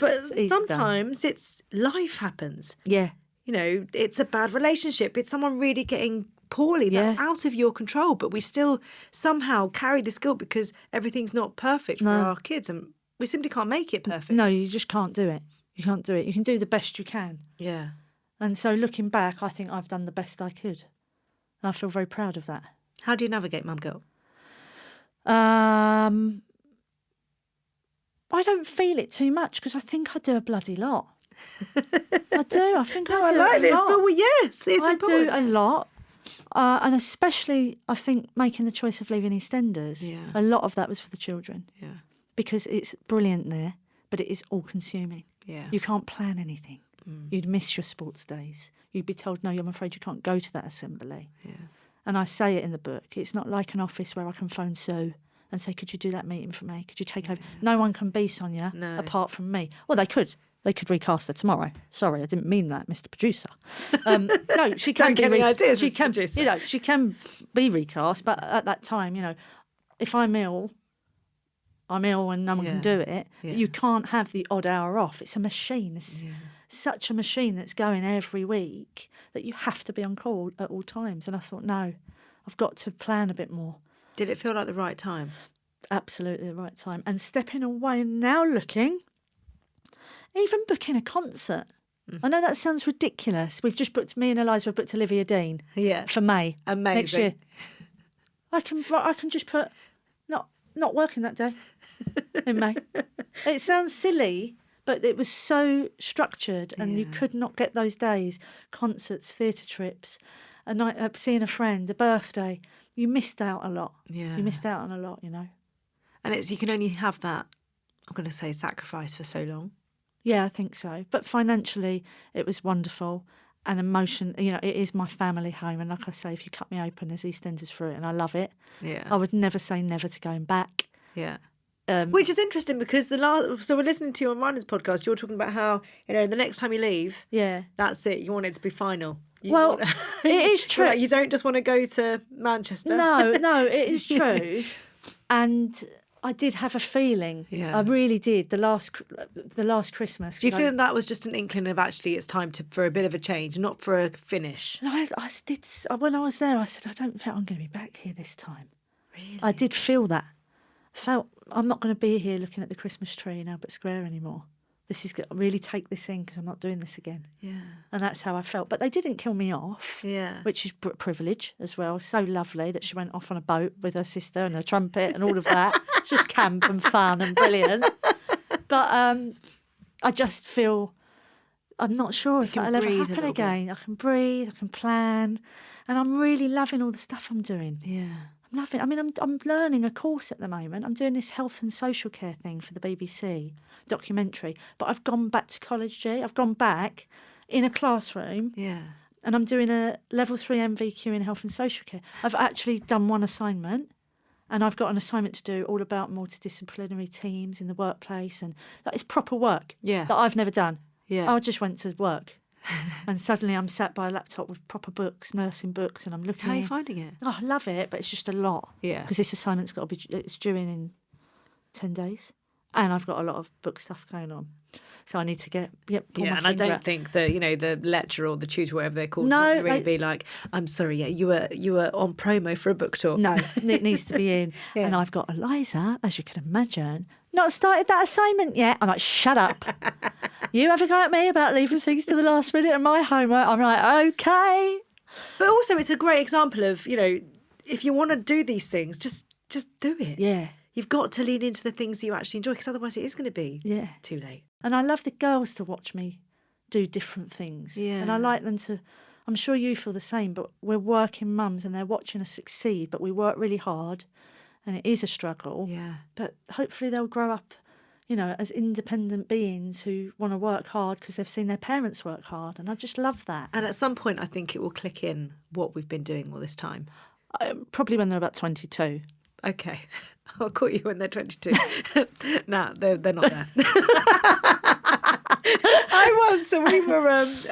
But sometimes it's life happens. Yeah. It's a bad relationship. It's someone really getting poorly. That's out of your control. But we still somehow carry this guilt because everything's not perfect for our kids. And we simply can't make it perfect. No, you just can't do it. You can't do it. You can do the best you can. Yeah. And so looking back, I think I've done the best I could. I feel very proud of that. How do you navigate mum guilt? I don't feel it too much because I think I do a bloody lot. I do. I think I do like a this, lot. but yes, it's I important. do a lot. And especially, I think, making the choice of leaving EastEnders, a lot of that was for the children. Yeah. Because it's brilliant there, but it is all-consuming. Yeah. You can't plan anything. You'd miss your sports days. You'd be told, no, I'm afraid you can't go to that assembly. Yeah. And I say it in the book. It's not like an office where I can phone Sue and say, could you do that meeting for me? Could you take over? No one can be Sonia apart from me. Well, they could. They could recast her tomorrow. Sorry, I didn't mean that, Mr. Producer. No, she can Don't be. get any ideas, She Mr. can, Producer. she can be recast. But at that time, if I'm ill and no one can do it. Yeah. You can't have the odd hour off. It's a machine. It's such a machine that's going every week that you have to be on call at all times. And I thought, no, I've got to plan a bit more. Did it feel like the right time? Absolutely the right time. And stepping away and now looking, even booking a concert. I know that sounds ridiculous. We've just booked, me and Eliza have booked Olivia Dean for May. Amazing. Next year. I can just put not working that day in May. It sounds silly, but it was so structured and you could not get those days. Concerts, theatre trips, a night up seeing a friend, a birthday. You missed out a lot. Yeah. You missed out on a lot, And you can only have that, I'm going to say, sacrifice for so long. Yeah, I think so. But financially, it was wonderful. And emotion, it is my family home. And like I say, if you cut me open, there's EastEnders for it, and I love it. Yeah. I would never say never to going back. Yeah. Which is interesting because so we're listening to you on Ryan's podcast. You're talking about how, the next time you leave, that's it. You want it to be final. It is true. You don't just want to go to Manchester. No, it is true. And I did have a feeling. Yeah. I really did. The last Christmas. Do you feel that was just an inkling of actually it's time for a bit of a change, not for a finish? I did. When I was there, I said, I don't think I'm going to be back here this time. Really? I did feel that. I'm not going to be here looking at the Christmas tree in Albert Square anymore. This is really take this in because I'm not doing this again. Yeah. And that's how I felt. But they didn't kill me off. Yeah. Which is privilege as well. So lovely that she went off on a boat with her sister and her trumpet and all of that. It's just camp and fun and brilliant. But I just feel I'm not sure if that'll ever happen again. I can breathe. I can plan. And I'm really loving all the stuff I'm doing. Yeah. I'm loving it. I mean, I'm learning a course at the moment. I'm doing this health and social care thing for the BBC documentary, but I've gone back to college, G. I've gone back in a classroom. Yeah. And I'm doing a level 3 MVQ in health and social care. I've actually done one assignment, and I've got an assignment to do all about multidisciplinary teams in the workplace, and it's proper work that I've never done. Yeah. I just went to work, and suddenly I'm sat by a laptop with proper books, nursing books, and I'm looking. How are you finding it? Oh, I love it, but it's just a lot. Yeah. Because this assignment's got to be, it's due in 10 days, and I've got a lot of book stuff going on. So I need to pull my and I finger don't out. think the lecturer or the tutor, whatever they're called, No, really be like, I'm sorry, you were on promo for a book talk. No, it needs to be in. Yeah. And I've got Eliza, as you can imagine, not started that assignment yet. I'm like, shut up. You have a go at me about leaving things to the last minute and my homework. I'm like, okay. But also, it's a great example of, if you want to do these things, just do it. Yeah. You've got to lean into the things you actually enjoy, because otherwise it is going to be too late. And I love the girls to watch me do different things. Yeah. And I like them to, I'm sure you feel the same, but we're working mums and they're watching us succeed, but we work really hard and it is a struggle. Yeah. But hopefully they'll grow up, as independent beings who want to work hard because they've seen their parents work hard. And I just love that. And at some point, I think it will click in what we've been doing all this time. Probably when they're about 22. Okay. I'll call you when they're 22. No, they're not there.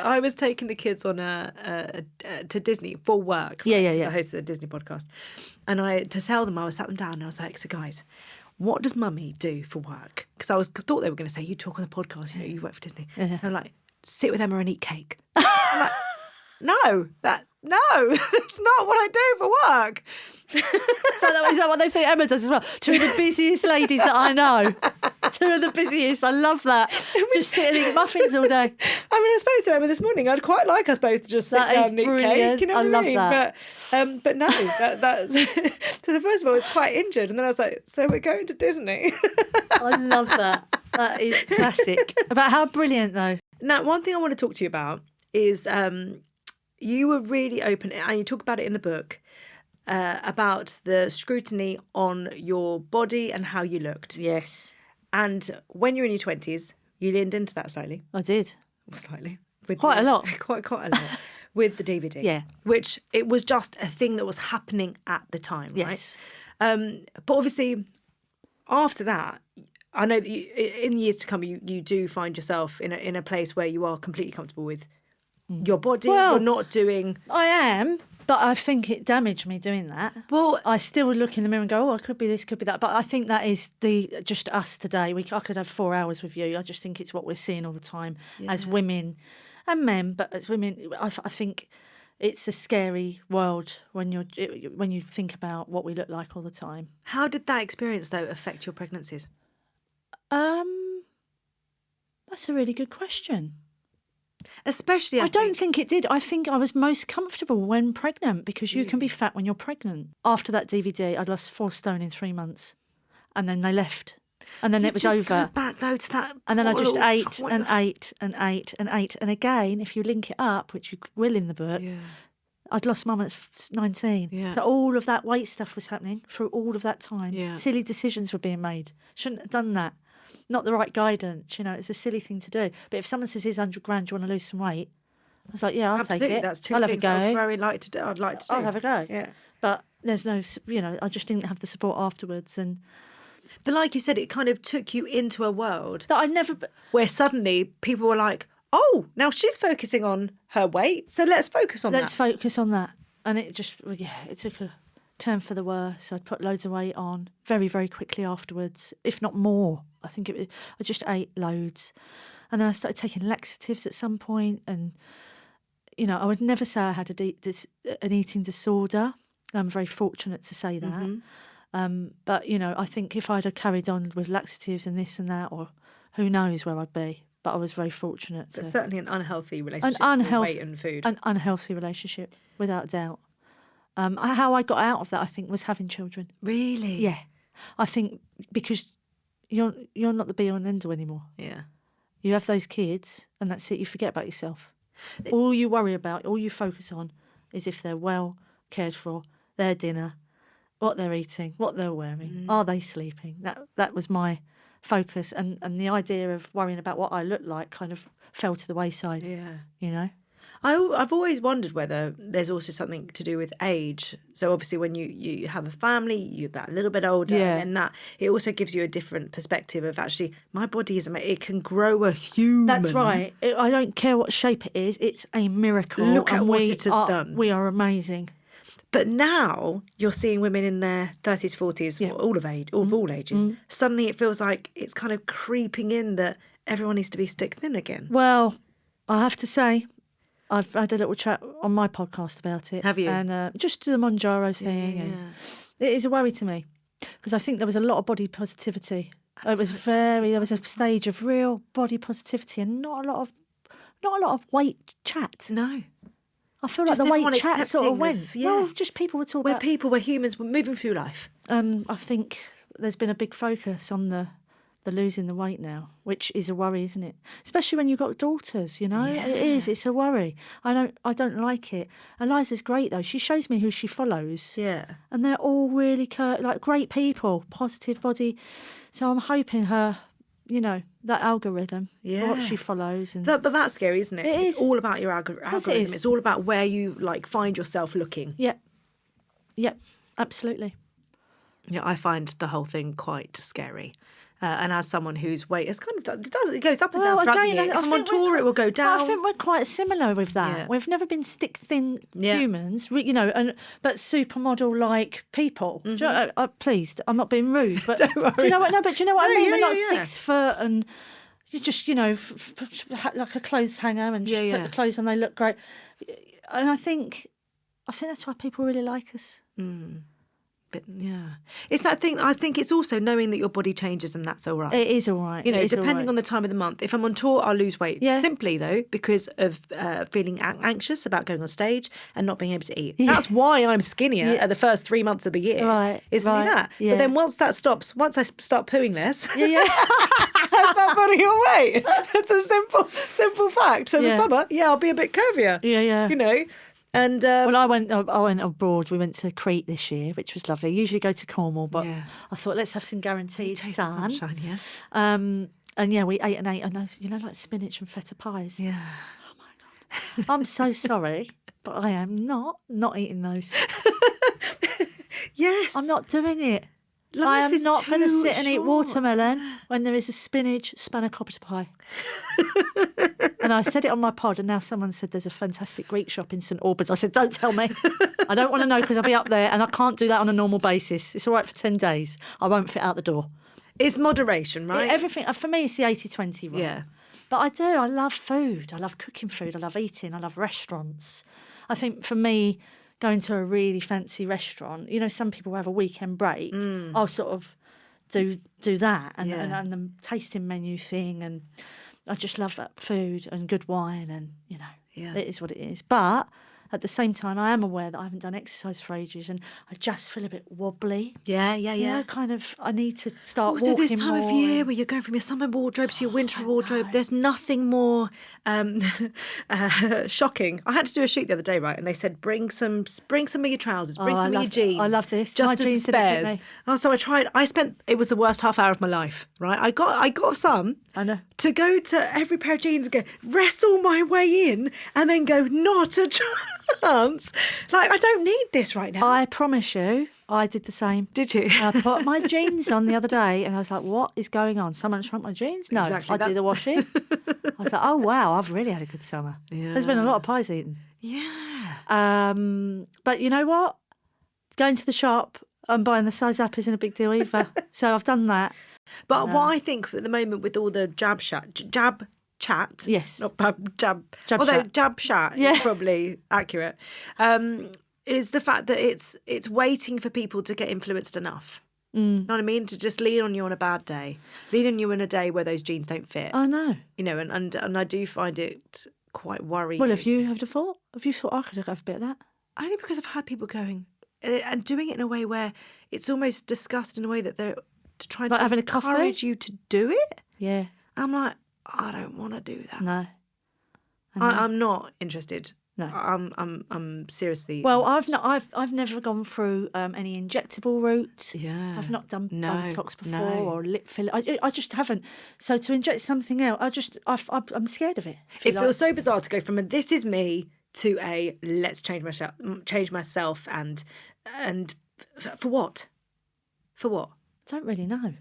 I was taking the kids on to Disney for work. Yeah. The host of the Disney podcast. And to tell them, I sat them down and I was like, so guys, what does mummy do for work? Because I thought they were going to say, you talk on the podcast, you work for Disney. Yeah. And I'm like, sit with Emma and eat cake. I'm like, no, that's not what I do for work. Is that what they think Emma does as well? Two of the busiest ladies that I know. Two of the busiest. I love that. Just sitting and eating muffins all day. I mean, I spoke to Emma this morning. I'd quite like us both to just sit down and eat cake. You know what I mean? That. But no, that's so. First of all, I was quite injured, and then I was like, so we're going to Disney. I love that. That is classic. About how brilliant, though. Now, one thing I want to talk to you about is you were really open, and you talk about it in the book, about the scrutiny on your body and how you looked. Yes. And when you're in your 20s, you leaned into that slightly. I did. Slightly. Quite a lot. Quite a lot. With the DVD. Yeah. Which it was just a thing that was happening at the time, Yes. right? But obviously, after that, I know that in years to come, you do find yourself in a place where you are completely comfortable with your body. Well, you're not doing... I am, but I think it damaged me doing that. Well, I still look in the mirror and go, oh, it could be this, could be that. But I think that is just us today. I could have 4 hours with you. I just think it's what we're seeing all the time as women and men. But as women, I think it's a scary world when you think about what we look like all the time. how did that experience, though, affect your pregnancies? That's a really good question. Especially, I don't think it did. I think I was most comfortable when pregnant because you can be fat when you're pregnant. After that DVD, I'd lost 4 stone in 3 months. And then they left. And then it was over. Go back, though, to that... And then I just little ate point. and ate and ate and ate. And again, if you link it up, which you will in the book, I'd lost mum at 19. Yeah. So all of that weight stuff was happening through all of that time. Yeah. Silly decisions were being made. Shouldn't have done that. Not the right guidance, it's a silly thing to do. But if someone says, here's 100 grand, do you want to lose some weight? I was like, yeah, I'll Absolutely, take it. that's 2 I'll have a things I'd go. very like to do. I'd like to do. I'll have a go. Yeah. But there's no, I just didn't have the support afterwards. And But like you said, it kind of took you into a world that I never... where suddenly people were like, oh, now she's focusing on her weight, so let's focus on Let's that. focus on that. And it just, it took a turn for the worse. I'd put loads of weight on very, very quickly afterwards, if not more. I think I just ate loads. And then I started taking laxatives at some point. And, I would never say I had an eating disorder. I'm very fortunate to say that. But, I think if I'd have carried on with laxatives and this and that, or who knows where I'd be. But I was very fortunate. But certainly an unhealthy relationship with weight and food. An unhealthy relationship, without doubt. How I got out of that, I think, was having children. Really? Yeah. I think because you're not the be-all and end-all anymore. Yeah. You have those kids and that's it. You forget about yourself. All you worry about, all you focus on is if they're well cared for, their dinner, what they're eating, what they're wearing, are they sleeping? That was my focus, and the idea of worrying about what I look like kind of fell to the wayside. Yeah. You know. I've always wondered whether there's also something to do with age. So obviously when you have a family, you're that little bit older, Yeah. and then that it also gives you a different perspective of actually my body is it can grow a human. That's right. I don't care what shape it is. It's a miracle. Look at and what it has done. We are amazing. But now you're seeing women in their 30s, 40s, Yeah. all ages. Suddenly it feels like it's kind of creeping in that everyone needs to be stick thin again. Well, I have to say, I've had a little chat on my podcast about it. Have you? And just the Monjaro thing. Yeah. And it is a worry to me because I think there was a lot of body positivity. There was a stage of real body positivity and not a lot of weight chat. No. I feel Just like the everyone weight chat sort of accepting went. of- yeah. Well, just people were talking about. Where humans were moving through life. I think there's been a big focus on the losing the weight now, which is a worry, isn't it? Especially when you've got daughters, you know. Yeah. It is. It's a worry. I don't like it. Eliza's great though. She shows me who she follows. Yeah. And they're all really like great people, positive body. So I'm hoping her, you know, that algorithm, Yeah. what she follows. And But that's scary, isn't it? It It's is. all about your course it algorithm. is. It's all about where you find yourself looking. Yep, absolutely. Yeah, I find the whole thing quite scary. And as someone whose weight is it goes up and down throughout the year. If I'm on tour, it will go down. I think we're quite similar with that. Yeah. We've never been stick thin Yeah. humans, you know, but supermodel like people. Do you know, please, I'm not being rude, but Don't worry. do you know what? No, but do you know what I No, mean? yeah, We're not yeah. 6 foot and you just, you know, like a clothes hanger and just Yeah, put yeah. the clothes on. They look great, and I think that's why people really like us. But yeah, it's that thing. I think it's also knowing that your body changes and that's all right. It is all right. You know, depending on the time of the month. If I'm on tour, I'll lose weight. Yeah. Simply, though, because of feeling anxious about going on stage and not being able to eat. That's why I'm skinnier at the first 3 months of the year. Right, Isn't right, that? yeah. But then once that stops, once I start pooing less, yeah. I start putting on weight. It's a simple fact. So Yeah. the summer, I'll be a bit curvier. Yeah. You know. And Well, I went abroad. We went to Crete this year, which was lovely. Usually go to Cornwall, but Yeah. I thought let's have some guaranteed taste the sun. sunshine, yes. And yeah, we ate and those, you know, like spinach and feta pies. Yeah. I'm so sorry, but I am not eating those. Yes. I'm not doing it. I Life am is not going to too sit and eat short. watermelon when there is a spinach spanakopita pie. And I said it on my pod, and now someone said there's a fantastic Greek shop in St Albans. I said, don't tell me. I don't want to know because I'll be up there, and I can't do that on a normal basis. It's all right for 10 days. I won't fit out the door. It's moderation, right? Everything, for me, it's the 80-20 rule. Yeah. But I do. I love food. I love cooking food. I love eating. I love restaurants. I think for me, going to a really fancy restaurant, you know, some people have a weekend break. I'll sort of do that and, Yeah. and the tasting menu thing. And I just love that food and good wine. And, you know, Yeah. it is what it is. But at the same time, I am aware that I haven't done exercise for ages and I just feel a bit wobbly. Yeah. You know, kind of, I need to start Also, walking this time more of year and- where you're going from your summer wardrobe to your winter I wardrobe, know. there's nothing more shocking. I had to do a shoot the other day, right? And they said, bring some of your trousers, bring Oh, I some of your love- jeans. I love this. Just My as jeans didn't fit spares. me. Oh, so I tried. It was the worst half hour of my life, right? I got some. I know. To go to every pair of jeans and go, wrestle my way in and then go, not a chance. Like, I don't need this right now. I promise you, I did the same. Did you? I put my jeans on the other day and I was like, what is going on? Someone shrunk my jeans? No, Exactly, I do that's- the washing. I was like, oh, wow, I've really had a good summer. There's been a lot of pies eaten. Yeah. But you know what? Going to the shop and buying the size up isn't a big deal either. So I've done that. But what I think at the moment with all the jab chat, Yes. not jab, Jab although chat. jab chat Yeah. is probably accurate, is the fact that it's waiting for people to get influenced enough. You know what I mean? To just lean on you on a bad day, lean on you in a day where those jeans don't fit. I know. You know, and I do find it quite worrying. Well, have you thought I could have a bit of that? Only because I've had people going and doing it in a way where it's almost discussed in a way that they're trying Like to having a coffee? encourage you to do it. Yeah. I'm like, I don't want to do that. No. I'm not interested No. I'm seriously. Well, I've never gone through any injectable route. Yeah. I've not done No, Botox before no. or lip filler. I just haven't. So to inject something else, I'm scared of it. It feels so bizarre to go from a "this is me" to a "let's change myself," and for what? For what? Don't really know.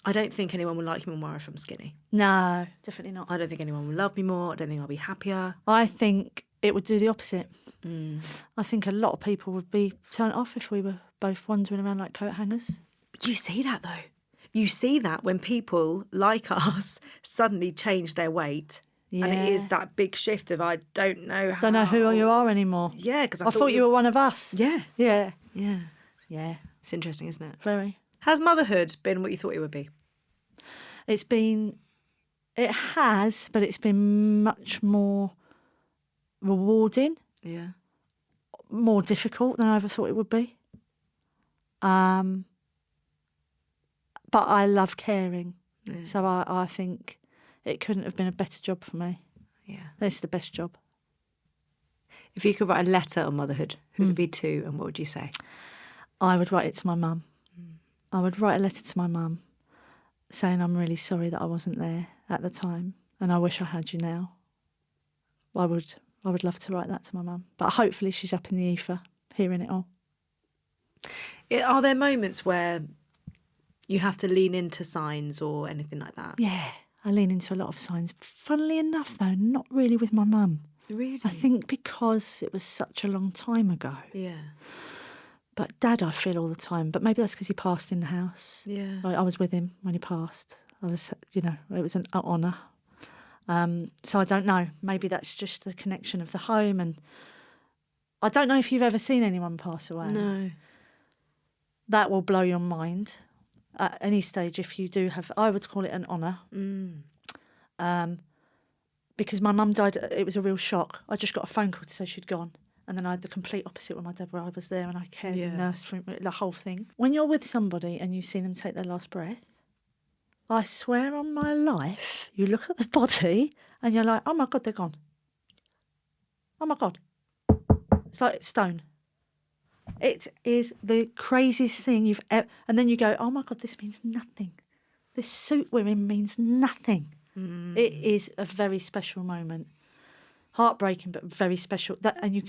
I don't think anyone will like me more if I'm skinny. No, definitely not. I don't think anyone will love me more. I don't think I'll be happier. I think it would do the opposite. I think a lot of people would be turned off if we were both wandering around like coat hangers. But you see that though. You see that when people like us suddenly change their weight. And it is that big shift of I don't know how. Don't know who you are anymore. Yeah, because I thought you were one of us. Yeah. Yeah. Yeah. Yeah. It's interesting, isn't it? Very. Has motherhood been what you thought it would be? It has, but it's been much more rewarding, Yeah. more difficult than I ever thought it would be. But I love caring. Yeah. So I think it couldn't have been a better job for me. Yeah. It's the best job. If you could write a letter on motherhood, who would it be to and what would you say? I would write it to my mum. I would write a letter to my mum saying I'm really sorry that I wasn't there at the time and I wish I had you now. I would love to write that to my mum. But hopefully she's up in the ether hearing it all. Are there moments where you have to lean into signs or anything like that? Yeah, I lean into a lot of signs. Funnily enough, though, not really with my mum. Really? I think because it was such a long time ago. Yeah. But Dad, I feel all the time. But maybe that's because he passed in the house. Yeah. I was with him when he passed. I was, it was an honour. So I don't know. Maybe that's just the connection of the home. And I don't know if you've ever seen anyone pass away. No. That will blow your mind at any stage if you do have. I would call it an honour. Because my mum died, it was a real shock. I just got a phone call to say she'd gone. And then I had the complete opposite with my dad, where I was there and I cared and nursed for him, the whole thing. When you're with somebody and you see them take their last breath, I swear on my life, you look at the body and you're like, oh my God, they're gone. Oh my God. It's like stone. It is the craziest thing you've ever... And then you go, oh my God, this means nothing. This suit we're in means nothing. It is a very special moment. Heartbreaking, but very special. And you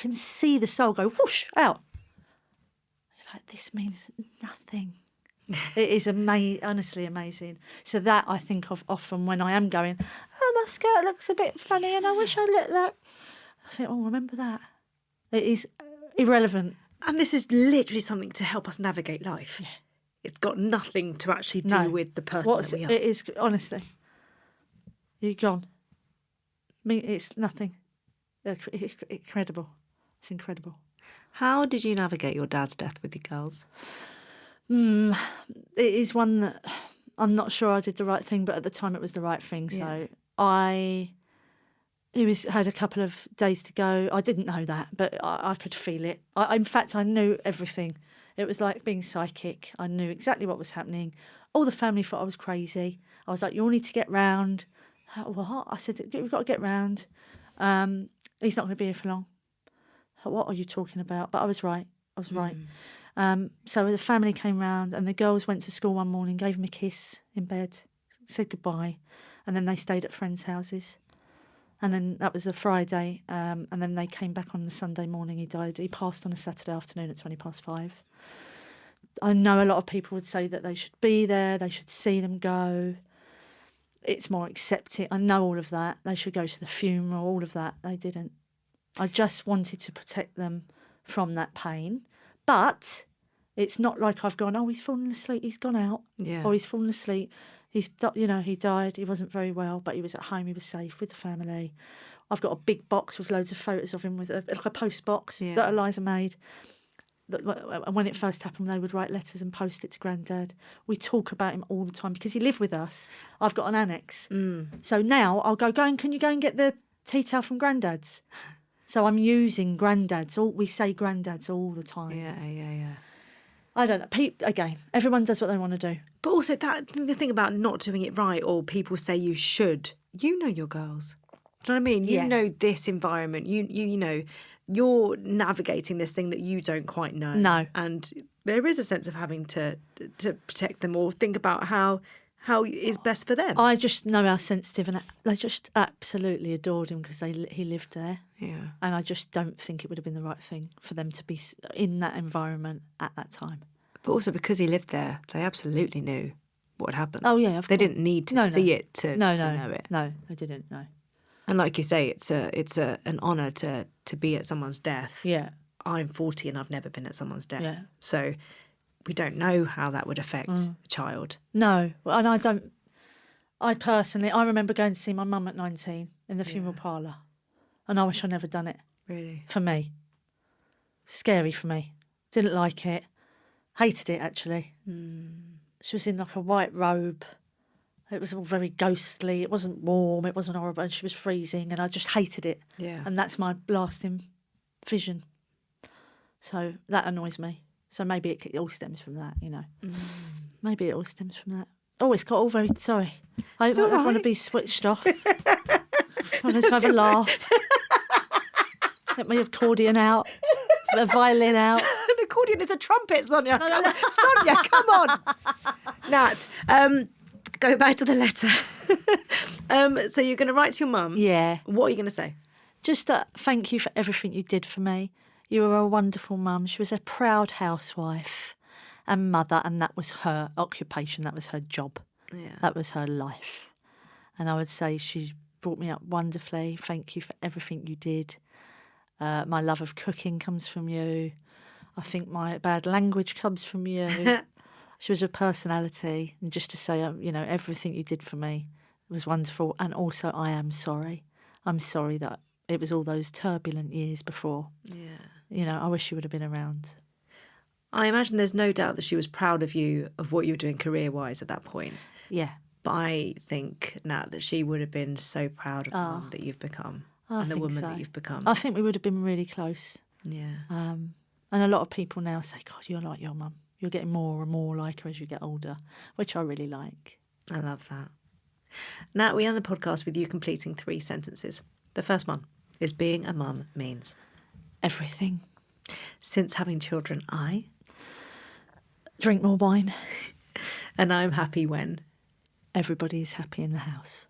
can see the soul go whoosh out. You're like, this means nothing. It is honestly amazing. So that I think of often when I am going, oh, my skirt looks a bit funny and I wish I looked that. I think, oh, remember that. It is irrelevant. And this is literally something to help us navigate life. Yeah. It's got nothing to actually do with the person that we are. It is, honestly. You're gone. I mean, it's nothing. It's incredible. It's incredible. How did you navigate your dad's death with your girls? It is one that I'm not sure I did the right thing, but at the time it was the right thing. So he had a couple of days to go. I didn't know that, but I could feel it. In fact, I knew everything. It was like being psychic. I knew exactly what was happening. All the family thought I was crazy. I was like, you all need to get round. What? I said, we've got to get round. He's not going to be here for long. What are you talking about? But I was right. So the family came round and the girls went to school one morning, gave him a kiss in bed, said goodbye, and then they stayed at friends' houses. And then that was a Friday, and then they came back on the Sunday morning. He died. He passed on a Saturday afternoon at 5:20. I know a lot of people would say that they should be there, they should see them go. It's more accepted. I know all of that. They should go to the funeral, all of that. They didn't. I just wanted to protect them from that pain. But it's not like I've gone, oh, he's fallen asleep, he's gone out. Yeah. Or he's fallen asleep. He died. He wasn't very well, but he was at home. He was safe with the family. I've got a big box with loads of photos of him with like a post box that Eliza made. And when it first happened, they would write letters and post it to Grandad. We talk about him all the time because he lived with us. I've got an annex. So now I'll go, can you go and get the tea towel from Grandad's? So I'm using Grandad's. We say Grandad's all the time. Yeah. I don't know. Again, everyone does what they want to do. But also the thing about not doing it right or people say you should, you know your girls. Do you know what I mean? You Yeah. know this environment. You know, you're navigating this thing that you don't quite know. No. And there is a sense of having to protect them or think about how is best for them. I just know how sensitive, and they just absolutely adored him because he lived there. Yeah. And I just don't think it would have been the right thing for them to be in that environment at that time. But also because he lived there, they absolutely knew what had happened. Oh, yeah, of They course. didn't need to see it to know it. No, I didn't, no. And like you say, it's an honour to be at someone's death. Yeah. I'm 40 and I've never been at someone's death. Yeah. So we don't know how that would affect a child. No, and I remember going to see my mum at 19 in the funeral parlour, and I wish I'd never done it. Really? For me. Scary for me. Didn't like it. Hated it, actually. She was in like a white robe. It was all very ghostly. It wasn't warm. It wasn't horrible. And she was freezing, and I just hated it. Yeah. And that's my lasting vision. So that annoys me. So maybe it all stems from that, you know. Maybe it all stems from that. Oh, it's got all very... Sorry. I want to be switched off. I want to have a laugh. Get my accordion out. A violin out. An accordion is a trumpet, Sonia. Sonia, come on. Nat, go back to the letter. So you're going to write to your mum. Yeah. What are you going to say? Just thank you for everything you did for me. You were a wonderful mum. She was a proud housewife and mother, and that was her occupation. That was her job. Yeah. That was her life. And I would say she brought me up wonderfully. Thank you for everything you did. My love of cooking comes from you. I think my bad language comes from you. She was a personality. And just to say, everything you did for me was wonderful. And also, I am sorry. I'm sorry that it was all those turbulent years before. Yeah. I wish you would have been around. I imagine there's no doubt that she was proud of you, of what you were doing career-wise at that point. Yeah. But I think, Nat, that she would have been so proud of the woman that you've become and the woman that you've become. I think we would have been really close. Yeah. And a lot of people now say, God, you're like your mum. You're getting more and more like her as you get older, which I really like. I love that. Nat, we end the podcast with you completing 3 sentences. The first one is being a mum means... Everything. Since having children, I... Drink more wine. And I'm happy when... Everybody is happy in the house.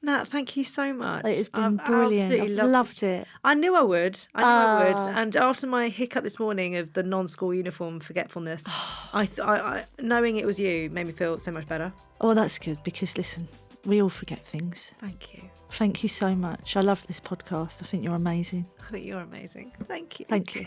Nat, thank you so much. It's been brilliant. I've loved it. I knew I would. And after my hiccup this morning of the non-school uniform forgetfulness, I knowing it was you made me feel so much better. Oh, that's good because, listen, we all forget things. Thank you. Thank you so much. I love this podcast. I think you're amazing. I think you're amazing. Thank you. Thank you.